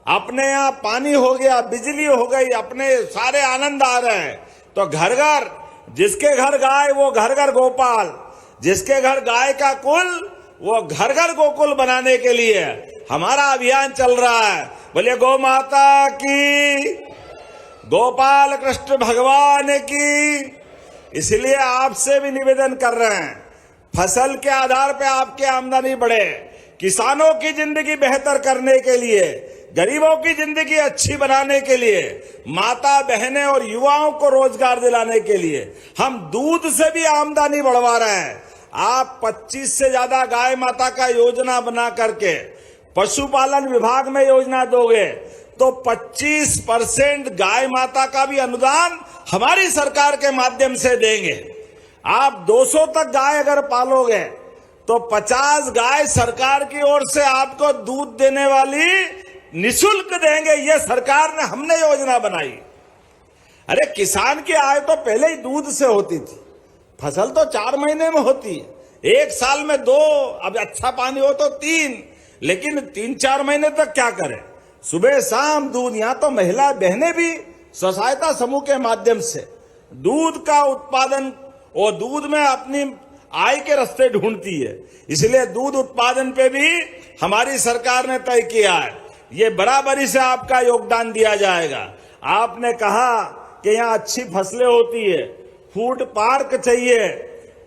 [SPEAKER 5] अपने यहाँ पानी हो गया, बिजली हो गई, अपने सारे आनंद आ रहे हैं। तो घर घर, जिसके घर गाय वो घर घर गोपाल, जिसके घर गाय का कुल वो घर घर गोकुल बनाने के लिए हमारा अभियान चल रहा है। बोलिए गौ माता की, गोपाल कृष्ण भगवान की। इसलिए आपसे भी निवेदन कर रहे हैं, फसल के आधार पे आपकी आमदनी बढ़े, किसानों की जिंदगी बेहतर करने के लिए, गरीबों की जिंदगी अच्छी बनाने के लिए, माता बहनें और युवाओं को रोजगार दिलाने के लिए हम दूध से भी आमदनी बढ़वा रहे हैं। आप 25 से ज्यादा गाय माता का योजना बना करके पशुपालन विभाग में योजना दोगे तो 25% गाय माता का भी अनुदान हमारी सरकार के माध्यम से देंगे। आप 200 तक गाय अगर पालोगे तो 50 गाय सरकार की ओर से आपको दूध देने वाली निशुल्क देंगे। ये सरकार ने, हमने योजना बनाई। अरे किसान की आय तो पहले ही दूध से होती थी, फसल तो 4 महीने में होती है, 1 साल में 2, अब अच्छा पानी हो तो 3, लेकिन 3-4 महीने तक क्या करें, सुबह शाम दूध। यहां तो महिला बहनें भी स्व सहायता समूह के माध्यम से दूध का उत्पादन और दूध में अपनी आय के रास्ते ढूंढती है। इसलिए दूध उत्पादन पे भी हमारी सरकार ने तय किया है, ये बराबरी से आपका योगदान दिया जाएगा। आपने कहा कि यहाँ अच्छी फसलें होती है, फूड पार्क चाहिए,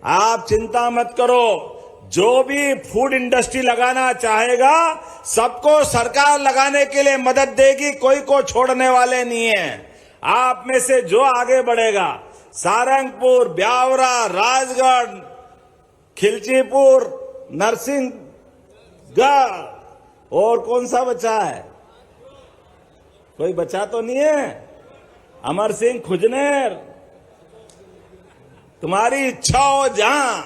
[SPEAKER 5] आप चिंता मत करो, जो भी फूड इंडस्ट्री लगाना चाहेगा सबको सरकार लगाने के लिए मदद देगी, कोई को छोड़ने वाले नहीं है। आप में से जो आगे बढ़ेगा, सारंगपुर, ब्यावरा, राजगढ़, खिलचीपुर, नरसिंहगढ़ और कौन सा बचा है, कोई बचा तो नहीं है, अमर सिंह, खुजनेर, तुम्हारी इच्छा हो जहां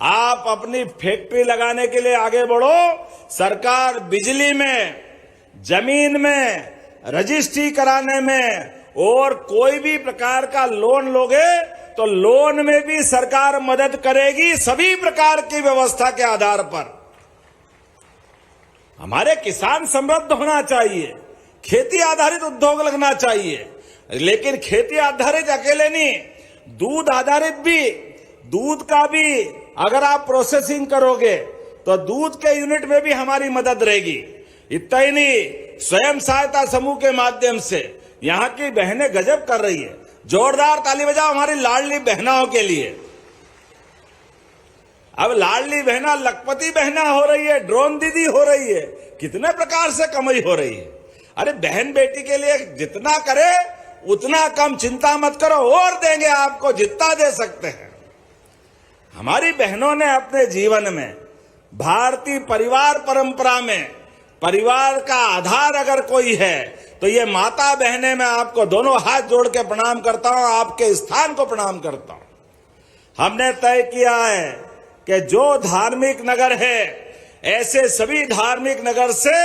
[SPEAKER 5] आप अपनी फैक्ट्री लगाने के लिए आगे बढ़ो। सरकार बिजली में, जमीन में, रजिस्ट्री कराने में और कोई भी प्रकार का लोन लोगे तो लोन में भी सरकार मदद करेगी, सभी प्रकार की व्यवस्था के आधार पर। हमारे किसान समृद्ध होना चाहिए, खेती आधारित उद्योग लगना चाहिए, लेकिन खेती आधारित अकेले नहीं, दूध आधारित भी, दूध का भी अगर आप प्रोसेसिंग करोगे तो दूध के यूनिट में भी हमारी मदद रहेगी। इतना ही नहीं, स्वयं सहायता समूह के माध्यम से यहाँ की बहनें गजब कर रही है। जोरदार ताली बजाओ हमारी लाडली बहनाओं के लिए। अब लाडली बहना लखपति बहना हो रही है, ड्रोन दीदी हो रही है, कितने प्रकार से कमाई हो रही है। अरे बहन बेटी के लिए जितना करे उतना कम, चिंता मत करो, और देंगे आपको जितना दे सकते हैं। हमारी बहनों ने अपने जीवन में भारतीय परिवार परंपरा में परिवार का आधार अगर कोई है तो ये माता बहनें, मैं आपको दोनों हाथ जोड़ के प्रणाम करता हूं, आपके स्थान को प्रणाम करता हूं। हमने तय किया है कि जो धार्मिक नगर है, ऐसे सभी धार्मिक नगर से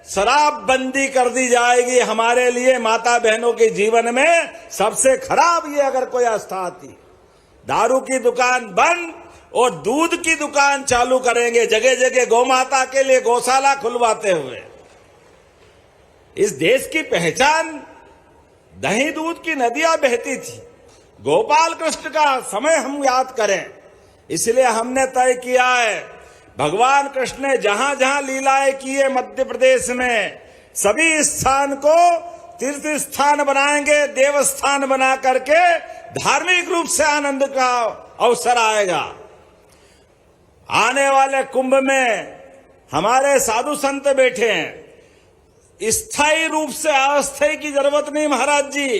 [SPEAKER 5] शराबबंदी कर दी जाएगी। हमारे लिए माता बहनों के जीवन में सबसे खराब ये अगर कोई आस्था आती, दारू की दुकान बंद और दूध की दुकान चालू करेंगे, जगह जगह गौ माता के लिए गौशाला खुलवाते हुए। इस देश की पहचान दही दूध की नदियां बहती थी, गोपाल कृष्ण का समय हम याद करें। इसलिए हमने तय किया है, भगवान कृष्ण ने जहां जहां लीलाएं की है मध्य प्रदेश में, सभी स्थान को तीर्थ स्थान बनाएंगे, देवस्थान बना करके धार्मिक रूप से आनंद का अवसर आएगा। आने वाले कुंभ में हमारे साधु संत बैठे हैं। स्थायी रूप से अस्थायी की जरूरत नहीं महाराज जी,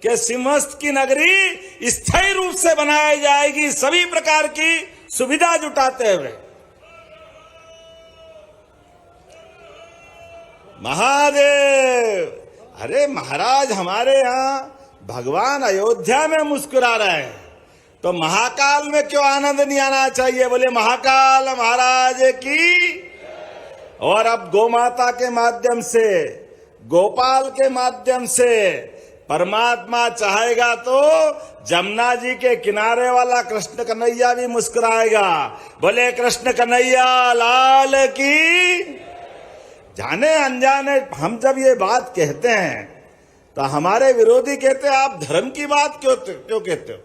[SPEAKER 5] कि सिंहस्थ की नगरी स्थायी रूप से बनाई जाएगी, सभी प्रकार की सुविधा जुटाते हुए। महादेव, अरे महाराज, हमारे यहां भगवान अयोध्या में मुस्कुरा रहे हैं, तो महाकाल में क्यों आनंद नहीं आना चाहिए? बोले महाकाल महाराज की। और अब गोमाता के माध्यम से, गोपाल के माध्यम से परमात्मा चाहेगा तो जमुना जी के किनारे वाला कृष्ण कन्हैया भी मुस्कुराएगा। बोले कृष्ण कन्हैया लाल की। जाने अनजाने हम जब ये बात कहते हैं तो हमारे विरोधी कहते हैं आप धर्म की बात क्यों कहते हो,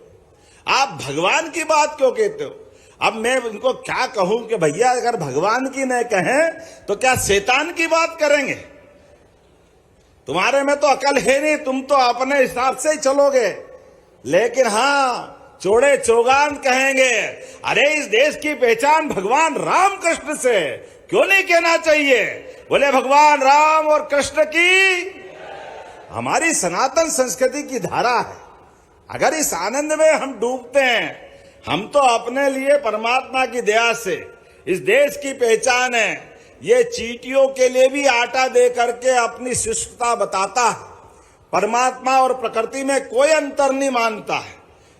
[SPEAKER 5] आप भगवान की बात क्यों कहते हो? अब मैं उनको क्या कहूं कि भैया अगर भगवान की न कहें तो क्या शैतान की बात करेंगे? तुम्हारे में तो अकल है नहीं, तुम तो अपने हिसाब से ही चलोगे। लेकिन हाँ, चौड़े चौगान कहेंगे, अरे इस देश की पहचान भगवान राम कृष्ण से क्यों नहीं कहना चाहिए? बोले भगवान राम और कृष्ण की। हमारी सनातन संस्कृति की धारा है। अगर इस आनंद में हम डूबते हैं, हम तो अपने लिए परमात्मा की दया से इस देश की पहचान है। ये चींटियों के लिए भी आटा दे करके अपनी शिष्टता बताता है। परमात्मा और प्रकृति में कोई अंतर नहीं मानता है।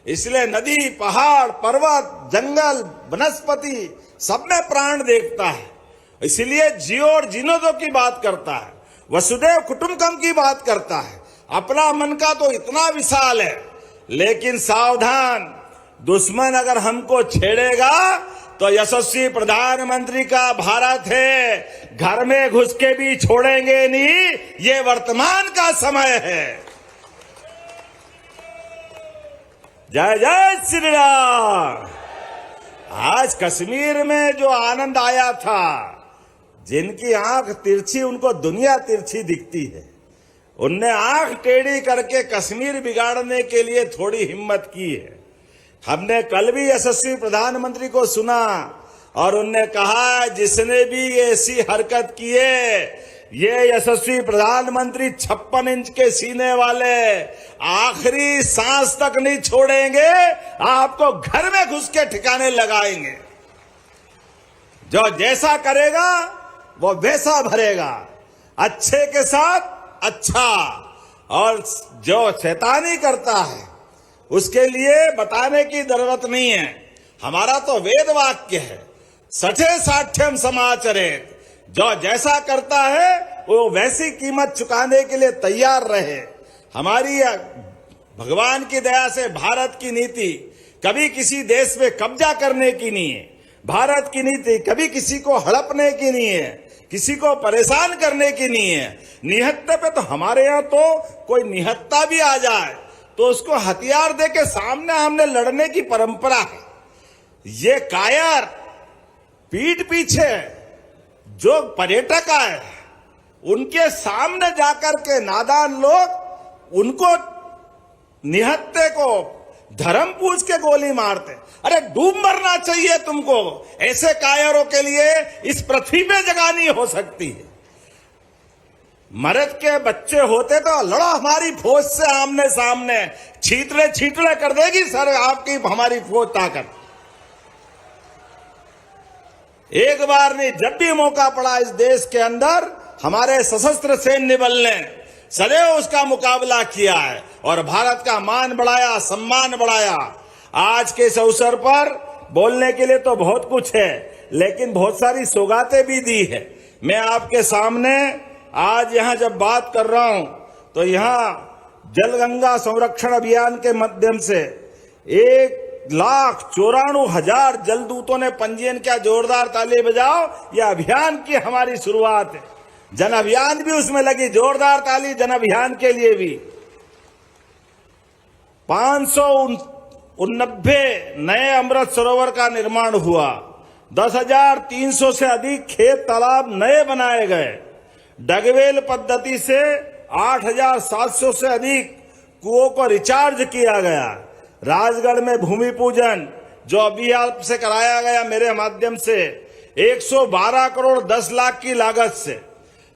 [SPEAKER 5] इसलिए नदी, पहाड़, पर्वत, जंगल, वनस्पति सब में प्राण देखता है। इसलिए जियो और जीनो दो की बात करता है, वसुदेव कुटुंबकम की बात करता है। अपना मन का तो इतना विशाल है, लेकिन सावधान, दुश्मन अगर हमको छेड़ेगा तो यशस्वी प्रधानमंत्री का भारत है, घर में घुस के भी छोड़ेंगे नहीं। ये वर्तमान का समय है। जय जय श्री राम। आज कश्मीर में जो आनंद आया था, जिनकी आंख तिरछी उनको दुनिया तिरछी दिखती है, उनने आंख टेढ़ी करके कश्मीर बिगाड़ने के लिए थोड़ी हिम्मत की है। हमने कल भी यशस्वी प्रधानमंत्री को सुना और उनने कहा जिसने भी ऐसी हरकत की है, ये यशस्वी प्रधानमंत्री 56 इंच के सीने वाले आखिरी सांस तक नहीं छोड़ेंगे, आपको घर में घुस के ठिकाने लगाएंगे। जो जैसा करेगा वो वैसा भरेगा, अच्छे के साथ अच्छा। और जो शैतानी करता है उसके लिए बताने की जरूरत नहीं है। हमारा तो वेद वाक्य है, सठे साठ्यम समाचरेत। जो जैसा करता है वो वैसी कीमत चुकाने के लिए तैयार रहे। हमारी भगवान की दया से भारत की नीति कभी किसी देश में कब्जा करने की नहीं है। भारत की नीति कभी किसी को हड़पने की नहीं है, किसी को परेशान करने की नहीं है। निहत्ते पे तो हमारे यहाँ तो कोई निहत्ता भी आ जाए तो उसको हथियार दे के सामने हमने लड़ने की परंपरा है। ये कायर पीठ पीछे जो पर्यटक आए उनके सामने जाकर के नादान लोग उनको निहत्ते को धर्म पूछ के गोली मारते। अरे डूब मरना चाहिए तुमको। ऐसे कायरों के लिए इस पृथ्वी पे जगह नहीं हो सकती है। मर्द के बच्चे होते तो लड़ो हमारी फौज से आमने सामने, छीतरे छीतरे कर देगी सर आपकी हमारी फौज ताकत। एक बार नहीं, जब भी मौका पड़ा इस देश के अंदर हमारे सशस्त्र सैन्य बल ने सदैव उसका मुकाबला किया है और भारत का मान बढ़ाया, सम्मान बढ़ाया। आज के इस अवसर पर बोलने के लिए तो बहुत कुछ है, लेकिन बहुत सारी सौगातें भी दी है। मैं आपके सामने आज यहां जब बात कर रहा हूं तो यहां जलगंगा संरक्षण अभियान के माध्यम से 1,94,000 जलदूतों ने पंजीयन किया। जोरदार ताली बजाओ, यह अभियान की हमारी शुरुआत है। जन अभियान भी उसमें लगी, जोरदार ताली जन अभियान के लिए भी। 589 नए अमृत सरोवर का निर्माण हुआ, 10,300 से अधिक खेत तालाब नए बनाए गए, डगवेल पद्धति से 8,700 से अधिक कुओं को रिचार्ज किया गया। राजगढ़ में भूमि पूजन जो अभी आपसे कराया गया मेरे माध्यम से 112 करोड़ 10 लाख की लागत से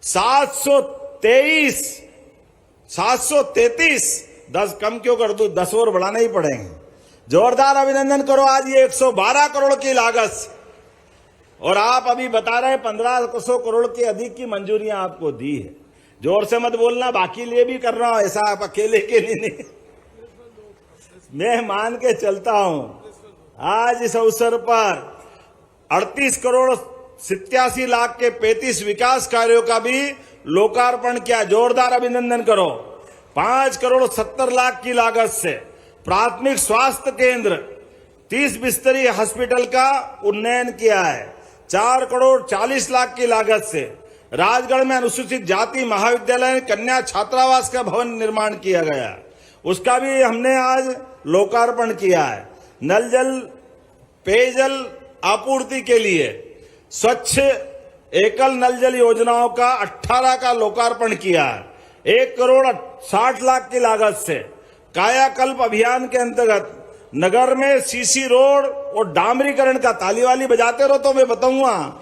[SPEAKER 5] 733 10 कम क्यों कर दूं, 10 और बढ़ाने ही पड़ेंगे। जोरदार अभिनंदन करो आज ये 112 करोड़ की लागत से। और आप अभी बता रहे हैं 1,500 करोड़ के अधिक की मंजूरियां आपको दी है। जोर से मत बोलना, बाकी लिए भी कर रहा हूं, ऐसा आप अकेले के लिए नहीं। मैं मान के चलता हूं आज इस अवसर पर 38 करोड़ 87 लाख के 35 विकास कार्यों का भी लोकार्पण किया। जोरदार अभिनंदन करो। 5 करोड़ 70 लाख की लागत से प्राथमिक स्वास्थ्य केंद्र 30 बिस्तरी हॉस्पिटल का उन्नयन किया है। 4 करोड़ 40 लाख की लागत से राजगढ़ में अनुसूचित जाति महाविद्यालय कन्या छात्रावास का भवन निर्माण किया गया, उसका भी हमने आज लोकार्पण किया है। नल जल पेयजल आपूर्ति के लिए स्वच्छ एकल नल जल योजनाओं का 18 का लोकार्पण किया है। 1 करोड़ 60 लाख की लागत से कायाकल्प अभियान के अंतर्गत नगर में सीसी रोड और डामरीकरण का, ताली वाली बजाते रहो तो मैं बताऊंगा।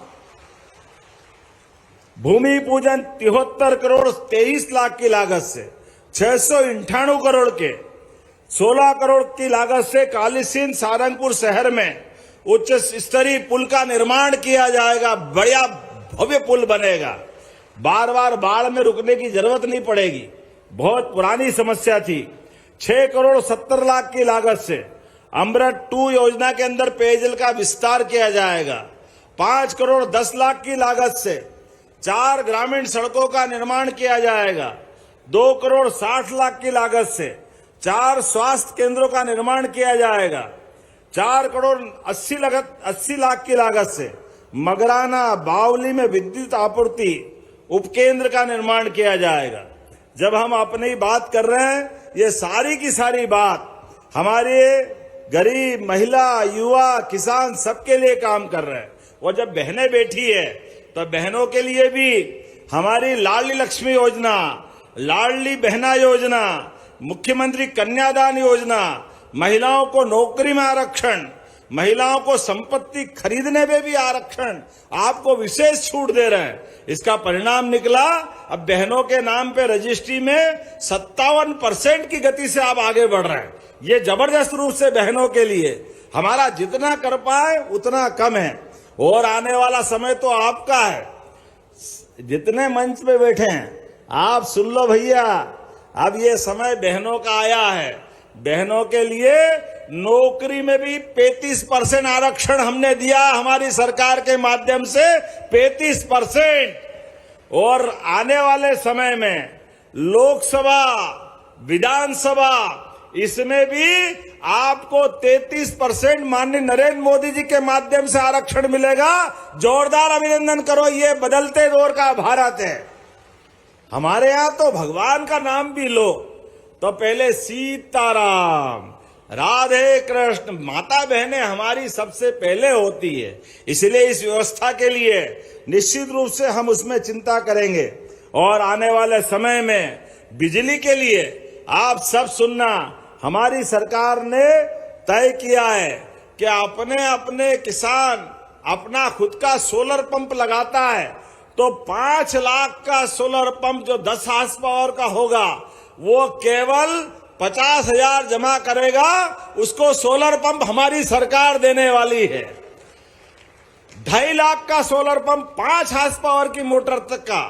[SPEAKER 5] भूमि पूजन 73 करोड़ 23 लाख की लागत से 698 करोड़ के 16 करोड़ की लागत से कालीसिंध सारंगपुर शहर में उच्च स्तरीय पुल का निर्माण किया जाएगा। बढ़िया भव्य पुल बनेगा, बार बार बाढ़ में रुकने की जरूरत नहीं पड़ेगी, बहुत पुरानी समस्या थी। 6 करोड़ 70 लाख की लागत से अमृत 2 योजना के अंदर पेयजल का विस्तार किया जाएगा। 5 करोड़ 10 लाख की लागत से 4 ग्रामीण सड़कों का निर्माण किया जाएगा। 2 करोड़ 60 लाख की लागत से 4 स्वास्थ्य केंद्रों का निर्माण किया जाएगा। 4 करोड़ 80 लाख की लागत से मगराना बावली में विद्युत आपूर्ति उपकेंद्र का निर्माण किया जाएगा। जब हम अपनी बात कर रहे हैं, ये सारी की सारी बात हमारे गरीब, महिला, युवा, किसान सबके लिए काम कर रहे हैं। और जब बहनें बैठी है तो बहनों के लिए भी हमारी लाडली लक्ष्मी योजना, लाडली बहना योजना, मुख्यमंत्री कन्यादान योजना, महिलाओं को नौकरी में आरक्षण, महिलाओं को संपत्ति खरीदने में भी आरक्षण, आपको विशेष छूट दे रहे हैं। इसका परिणाम निकला अब बहनों के नाम पे रजिस्ट्री में 57% की गति से आप आगे बढ़ रहे हैं। ये जबरदस्त रूप से बहनों के लिए हमारा जितना कर पाए उतना कम है। और आने वाला समय तो आपका है। जितने मंच पे बैठे हैं आप सुन लो भैया, अब ये समय बहनों का आया है। बहनों के लिए नौकरी में भी 35% आरक्षण हमने दिया हमारी सरकार के माध्यम से, 35%। और आने वाले समय में लोकसभा, विधानसभा, इसमें भी आपको 33% माननीय नरेंद्र मोदी जी के माध्यम से आरक्षण मिलेगा। जोरदार अभिनंदन करो, ये बदलते दौर का भारत है। हमारे यहां तो भगवान का नाम भी लो तो पहले सीताराम, राधे कृष्ण, माता बहनें हमारी सबसे पहले होती है। इसलिए इस व्यवस्था के लिए निश्चित रूप से हम उसमें चिंता करेंगे। और आने वाले समय में बिजली के लिए आप सब सुनना, हमारी सरकार ने तय किया है कि अपने अपने किसान अपना खुद का सोलर पंप लगाता है तो 5 लाख का सोलर पंप जो 10 हार्स पावर का होगा वो केवल 50,000 जमा करेगा, उसको सोलर पंप हमारी सरकार देने वाली है। 2.5 लाख का सोलर पंप, 5 हार्स पावर की मोटर तक का,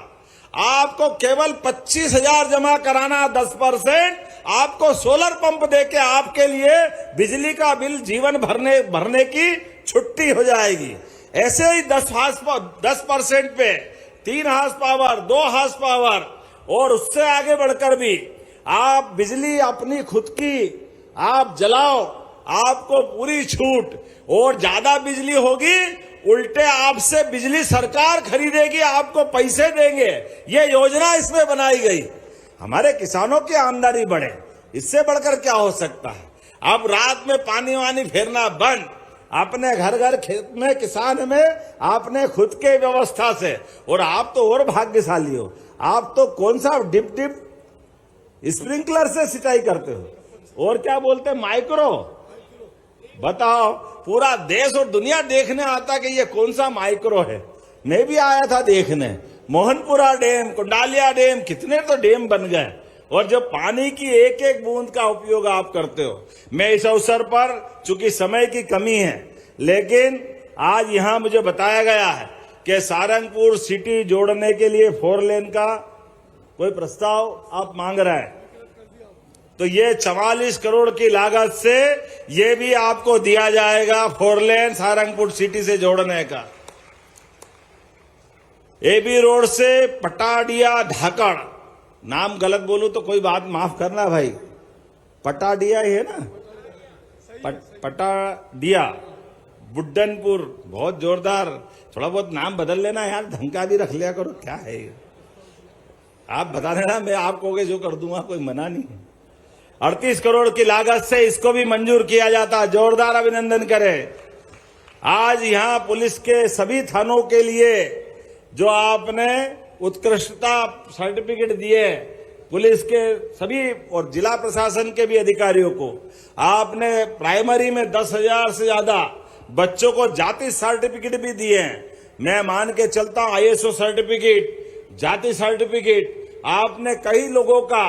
[SPEAKER 5] आपको केवल 25,000 जमा कराना, 10%, आपको सोलर पंप देके आपके लिए बिजली का बिल जीवन भरने की छुट्टी हो जाएगी। ऐसे ही 10% पे 3 हार्स पावर, 2 हार्स पावर और उससे आगे बढ़कर भी आप बिजली अपनी खुद की आप जलाओ, आपको पूरी छूट। और ज्यादा बिजली होगी, उल्टे आपसे बिजली सरकार खरीदेगी, आपको पैसे देंगे। ये योजना इसमें बनाई गई, हमारे किसानों की आमदनी बढ़े, इससे बढ़कर क्या हो सकता है। अब रात में पानी वानी फेरना बंद, अपने घर घर खेत में किसान में आपने खुद के व्यवस्था से। और आप तो और भाग्यशाली हो, आप तो कौन सा डिप स्प्रिंकलर से सिंचाई करते हो, और क्या बोलते हैं, माइक्रो। बताओ, पूरा देश और दुनिया देखने आता कि ये कौन सा माइक्रो है। मैं भी आया था देखने, मोहनपुरा डैम, कुंडालिया डैम, कितने तो डैम बन गए। और जब पानी की एक एक बूंद का उपयोग आप करते हो। मैं इस अवसर पर, चूंकि समय की कमी है, लेकिन आज यहां मुझे बताया गया है कि सारंगपुर सिटी जोड़ने के लिए 4 लेन का कोई प्रस्ताव आप मांग रहे हैं, तो ये 44 करोड़ की लागत से ये भी आपको दिया जाएगा, 4 लेन सारंगपुर सिटी से जोड़ने का। एबी रोड से पटाडिया धाकड़, नाम गलत बोलूं तो कोई बात माफ करना भाई, पटाडिया ही है ना, पटाडिया बुड्डनपुर, बहुत जोरदार। थोड़ा बहुत नाम बदल लेना यार, ढंग का भी रख लिया करो, क्या है ये। आप बता देना, मैं आपको जो कर दूंगा, कोई मना नहीं। 38 करोड़ की लागत से इसको भी मंजूर किया जाता, जोरदार अभिनंदन करें। आज यहां पुलिस के सभी थानों के लिए जो आपने उत्कृष्टता सर्टिफिकेट दिए, पुलिस के सभी और जिला प्रशासन के भी अधिकारियों को आपने प्राइमरी में 10,000 से ज्यादा बच्चों को जाति सर्टिफिकेट भी दिए हैं। मैं मान के चलता हूं, ISO सर्टिफिकेट, जाति सर्टिफिकेट, आपने कई लोगों का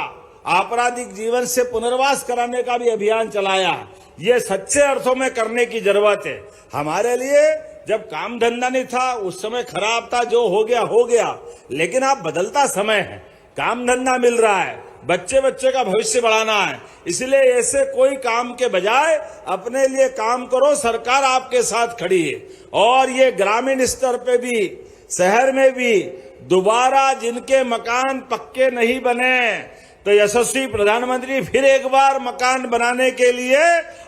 [SPEAKER 5] आपराधिक जीवन से पुनर्वास कराने का भी अभियान चलाया। ये सच्चे अर्थों में करने की जरूरत है। हमारे लिए जब काम धंधा नहीं था उस समय खराब था, जो हो गया, लेकिन अब बदलता समय है, काम धंधा मिल रहा है, बच्चे का भविष्य बढ़ाना है। इसलिए ऐसे कोई काम के बजाय अपने लिए काम करो, सरकार आपके साथ खड़ी है। और ये ग्रामीण स्तर पे भी, शहर में भी दोबारा जिनके मकान पक्के नहीं बने, तो यशस्वी प्रधानमंत्री फिर एक बार मकान बनाने के लिए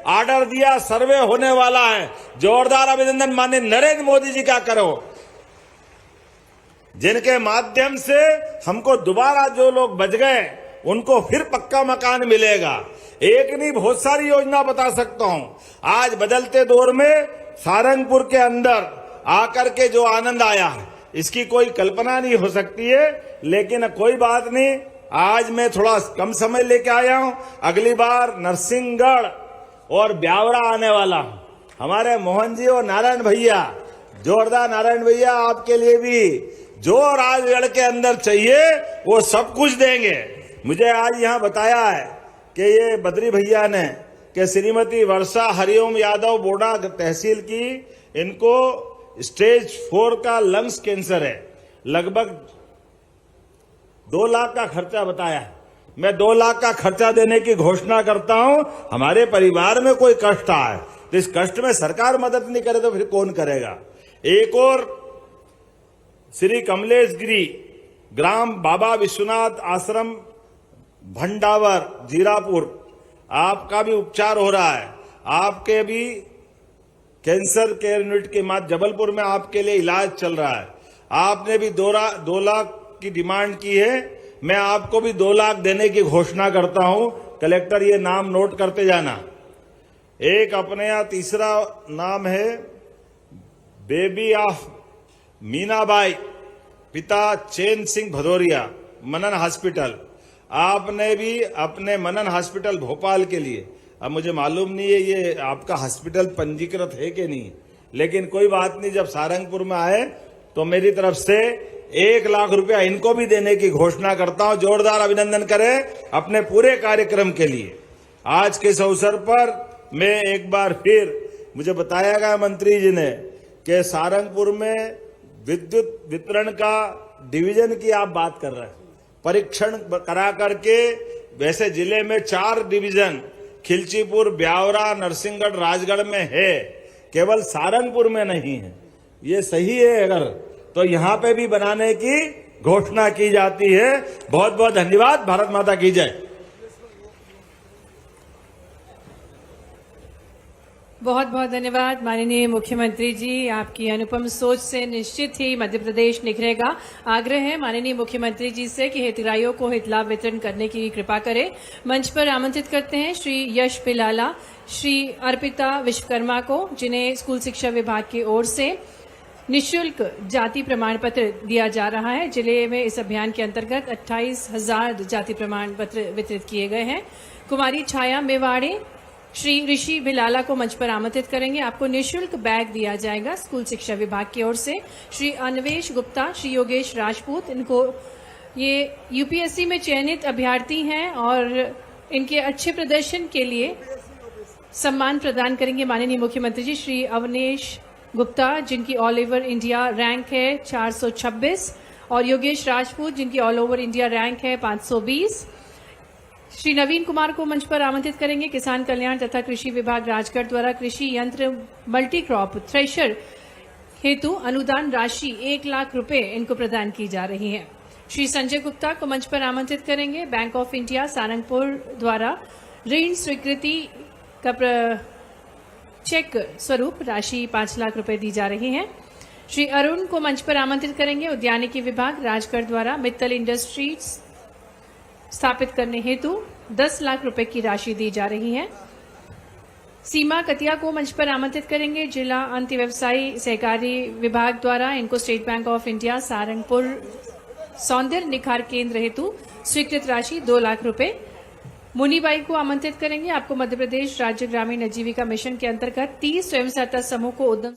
[SPEAKER 5] ऑर्डर दिया, सर्वे होने वाला है। जोरदार अभिनंदन माननीय नरेंद्र मोदी जी का करो, जिनके माध्यम से हमको दोबारा जो लोग बच गए उनको फिर पक्का मकान मिलेगा। एक नहीं, बहुत सारी योजना बता सकता हूं। आज बदलते दौर में सारंगपुर के अंदर आकर के जो आनंद आया है, इसकी कोई कल्पना नहीं हो सकती है। लेकिन कोई बात नहीं, आज मैं थोड़ा कम समय लेके आया हूं। अगली बार नरसिंहगढ़ और ब्यावरा आने वाला हूं। हमारे मोहन जी और नारायण भैया, जोरदार नारायण भैया, आपके लिए भी जो राजगढ़ के अंदर चाहिए वो सब कुछ देंगे। मुझे आज यहां बताया है कि ये बद्री भैया ने कि श्रीमती वर्षा हरिओम यादव बोडा तहसील की, इनको स्टेज 4 का लंग्स कैंसर है। लगभग 2 लाख का खर्चा बताया है। मैं 2 लाख का खर्चा देने की घोषणा करता हूं। हमारे परिवार में कोई कष्ट आए तो इस कष्ट में सरकार मदद नहीं करे तो फिर कौन करेगा। एक और श्री कमलेश गिरी, ग्राम बाबा विश्वनाथ आश्रम भंडावर जीरापुर, आपका भी उपचार हो रहा है। आपके भी कैंसर केयर यूनिट के माध्यम जबलपुर में आपके लिए इलाज चल रहा है। आपने भी 2 लाख की डिमांड की है। मैं आपको भी 2 लाख देने की घोषणा करता हूं। कलेक्टर ये नाम नोट करते जाना। एक अपने यहां तीसरा नाम है बेबी ऑफ मीनाबाई, पिता चैन सिंह भदौरिया, मनन हॉस्पिटल। आपने भी अपने मनन हॉस्पिटल भोपाल के लिए, अब मुझे मालूम नहीं है ये आपका हॉस्पिटल पंजीकृत है कि नहीं, लेकिन कोई बात नहीं, जब सारंगपुर में आए तो मेरी तरफ से 1 लाख रुपया इनको भी देने की घोषणा करता हूं। जोरदार अभिनंदन करें अपने पूरे कार्यक्रम के लिए। आज के इस अवसर पर मैं एक बार फिर, मुझे बताया गया मंत्री जी ने कि सारंगपुर में विद्युत वितरण का डिवीजन की आप बात कर रहे हैं, परीक्षण करा करके वैसे जिले में 4 डिवीजन खिलचीपुर, ब्यावरा, नरसिंहगढ़, राजगढ़ में है, केवल सारंगपुर में नहीं है। ये सही है अगर तो यहां पे भी बनाने की घोषणा की जाती है। बहुत बहुत धन्यवाद। भारत माता की जय।
[SPEAKER 2] बहुत बहुत धन्यवाद माननीय मुख्यमंत्री जी, आपकी अनुपम सोच से निश्चित ही मध्य प्रदेश निखरेगा। आग्रह है माननीय मुख्यमंत्री जी से कि हितग्राहियों को हित लाभ वितरण करने की कृपा करें। मंच पर आमंत्रित करते हैं श्री यश पिलाला, श्री अर्पिता विश्वकर्मा को, जिन्हें स्कूल शिक्षा विभाग की ओर से निःशुल्क जाति प्रमाण पत्र दिया जा रहा है। जिले में इस अभियान के अंतर्गत 28,000 जाति प्रमाण पत्र वितरित किए गए हैं। कुमारी छाया मेवाड़े, श्री ऋषि भिलाला को मंच पर आमंत्रित करेंगे। आपको निःशुल्क बैग दिया जाएगा स्कूल शिक्षा विभाग की ओर से। श्री अन्वेश गुप्ता, श्री योगेश राजपूत, इनको ये यूपीएससी में चयनित अभ्यर्थी हैं और इनके अच्छे प्रदर्शन के लिए सम्मान प्रदान करेंगे माननीय मुख्यमंत्री जी। श्री अवनेश गुप्ता, जिनकी ऑल ओवर इंडिया रैंक है 426, और योगेश राजपूत, जिनकी ऑल ओवर इंडिया रैंक है 520। श्री नवीन कुमार को मंच पर आमंत्रित करेंगे। किसान कल्याण तथा कृषि विभाग राजगढ़ द्वारा कृषि यंत्र मल्टी क्रॉप थ्रेशर हेतु अनुदान राशि 1 लाख रुपए इनको प्रदान की जा रही है। श्री संजय गुप्ता को मंच पर आमंत्रित करेंगे। बैंक ऑफ इंडिया सारंगपुर द्वारा ऋण स्वीकृति का चेक स्वरूप राशि 5 लाख रुपए दी जा रही है। श्री अरुण को मंच पर आमंत्रित करेंगे। उद्यानिकी विभाग राजगढ़ द्वारा मित्तल इंडस्ट्रीज स्थापित करने हेतु 10 लाख रुपए की राशि दी जा रही है। सीमा कतिया को मंच पर आमंत्रित करेंगे। जिला अंत व्यवसायी सहकारी विभाग द्वारा इनको state bank of India Sarangpur सौंदर्य निखार केंद्र हेतु स्वीकृत राशि 2 लाख रुपए। मुनीबाई को आमंत्रित करेंगे। आपको मध्य प्रदेश राज्य ग्रामीण आजीविका मिशन के अंतर्गत 30 स्वयं सहायता समूह को उद्यम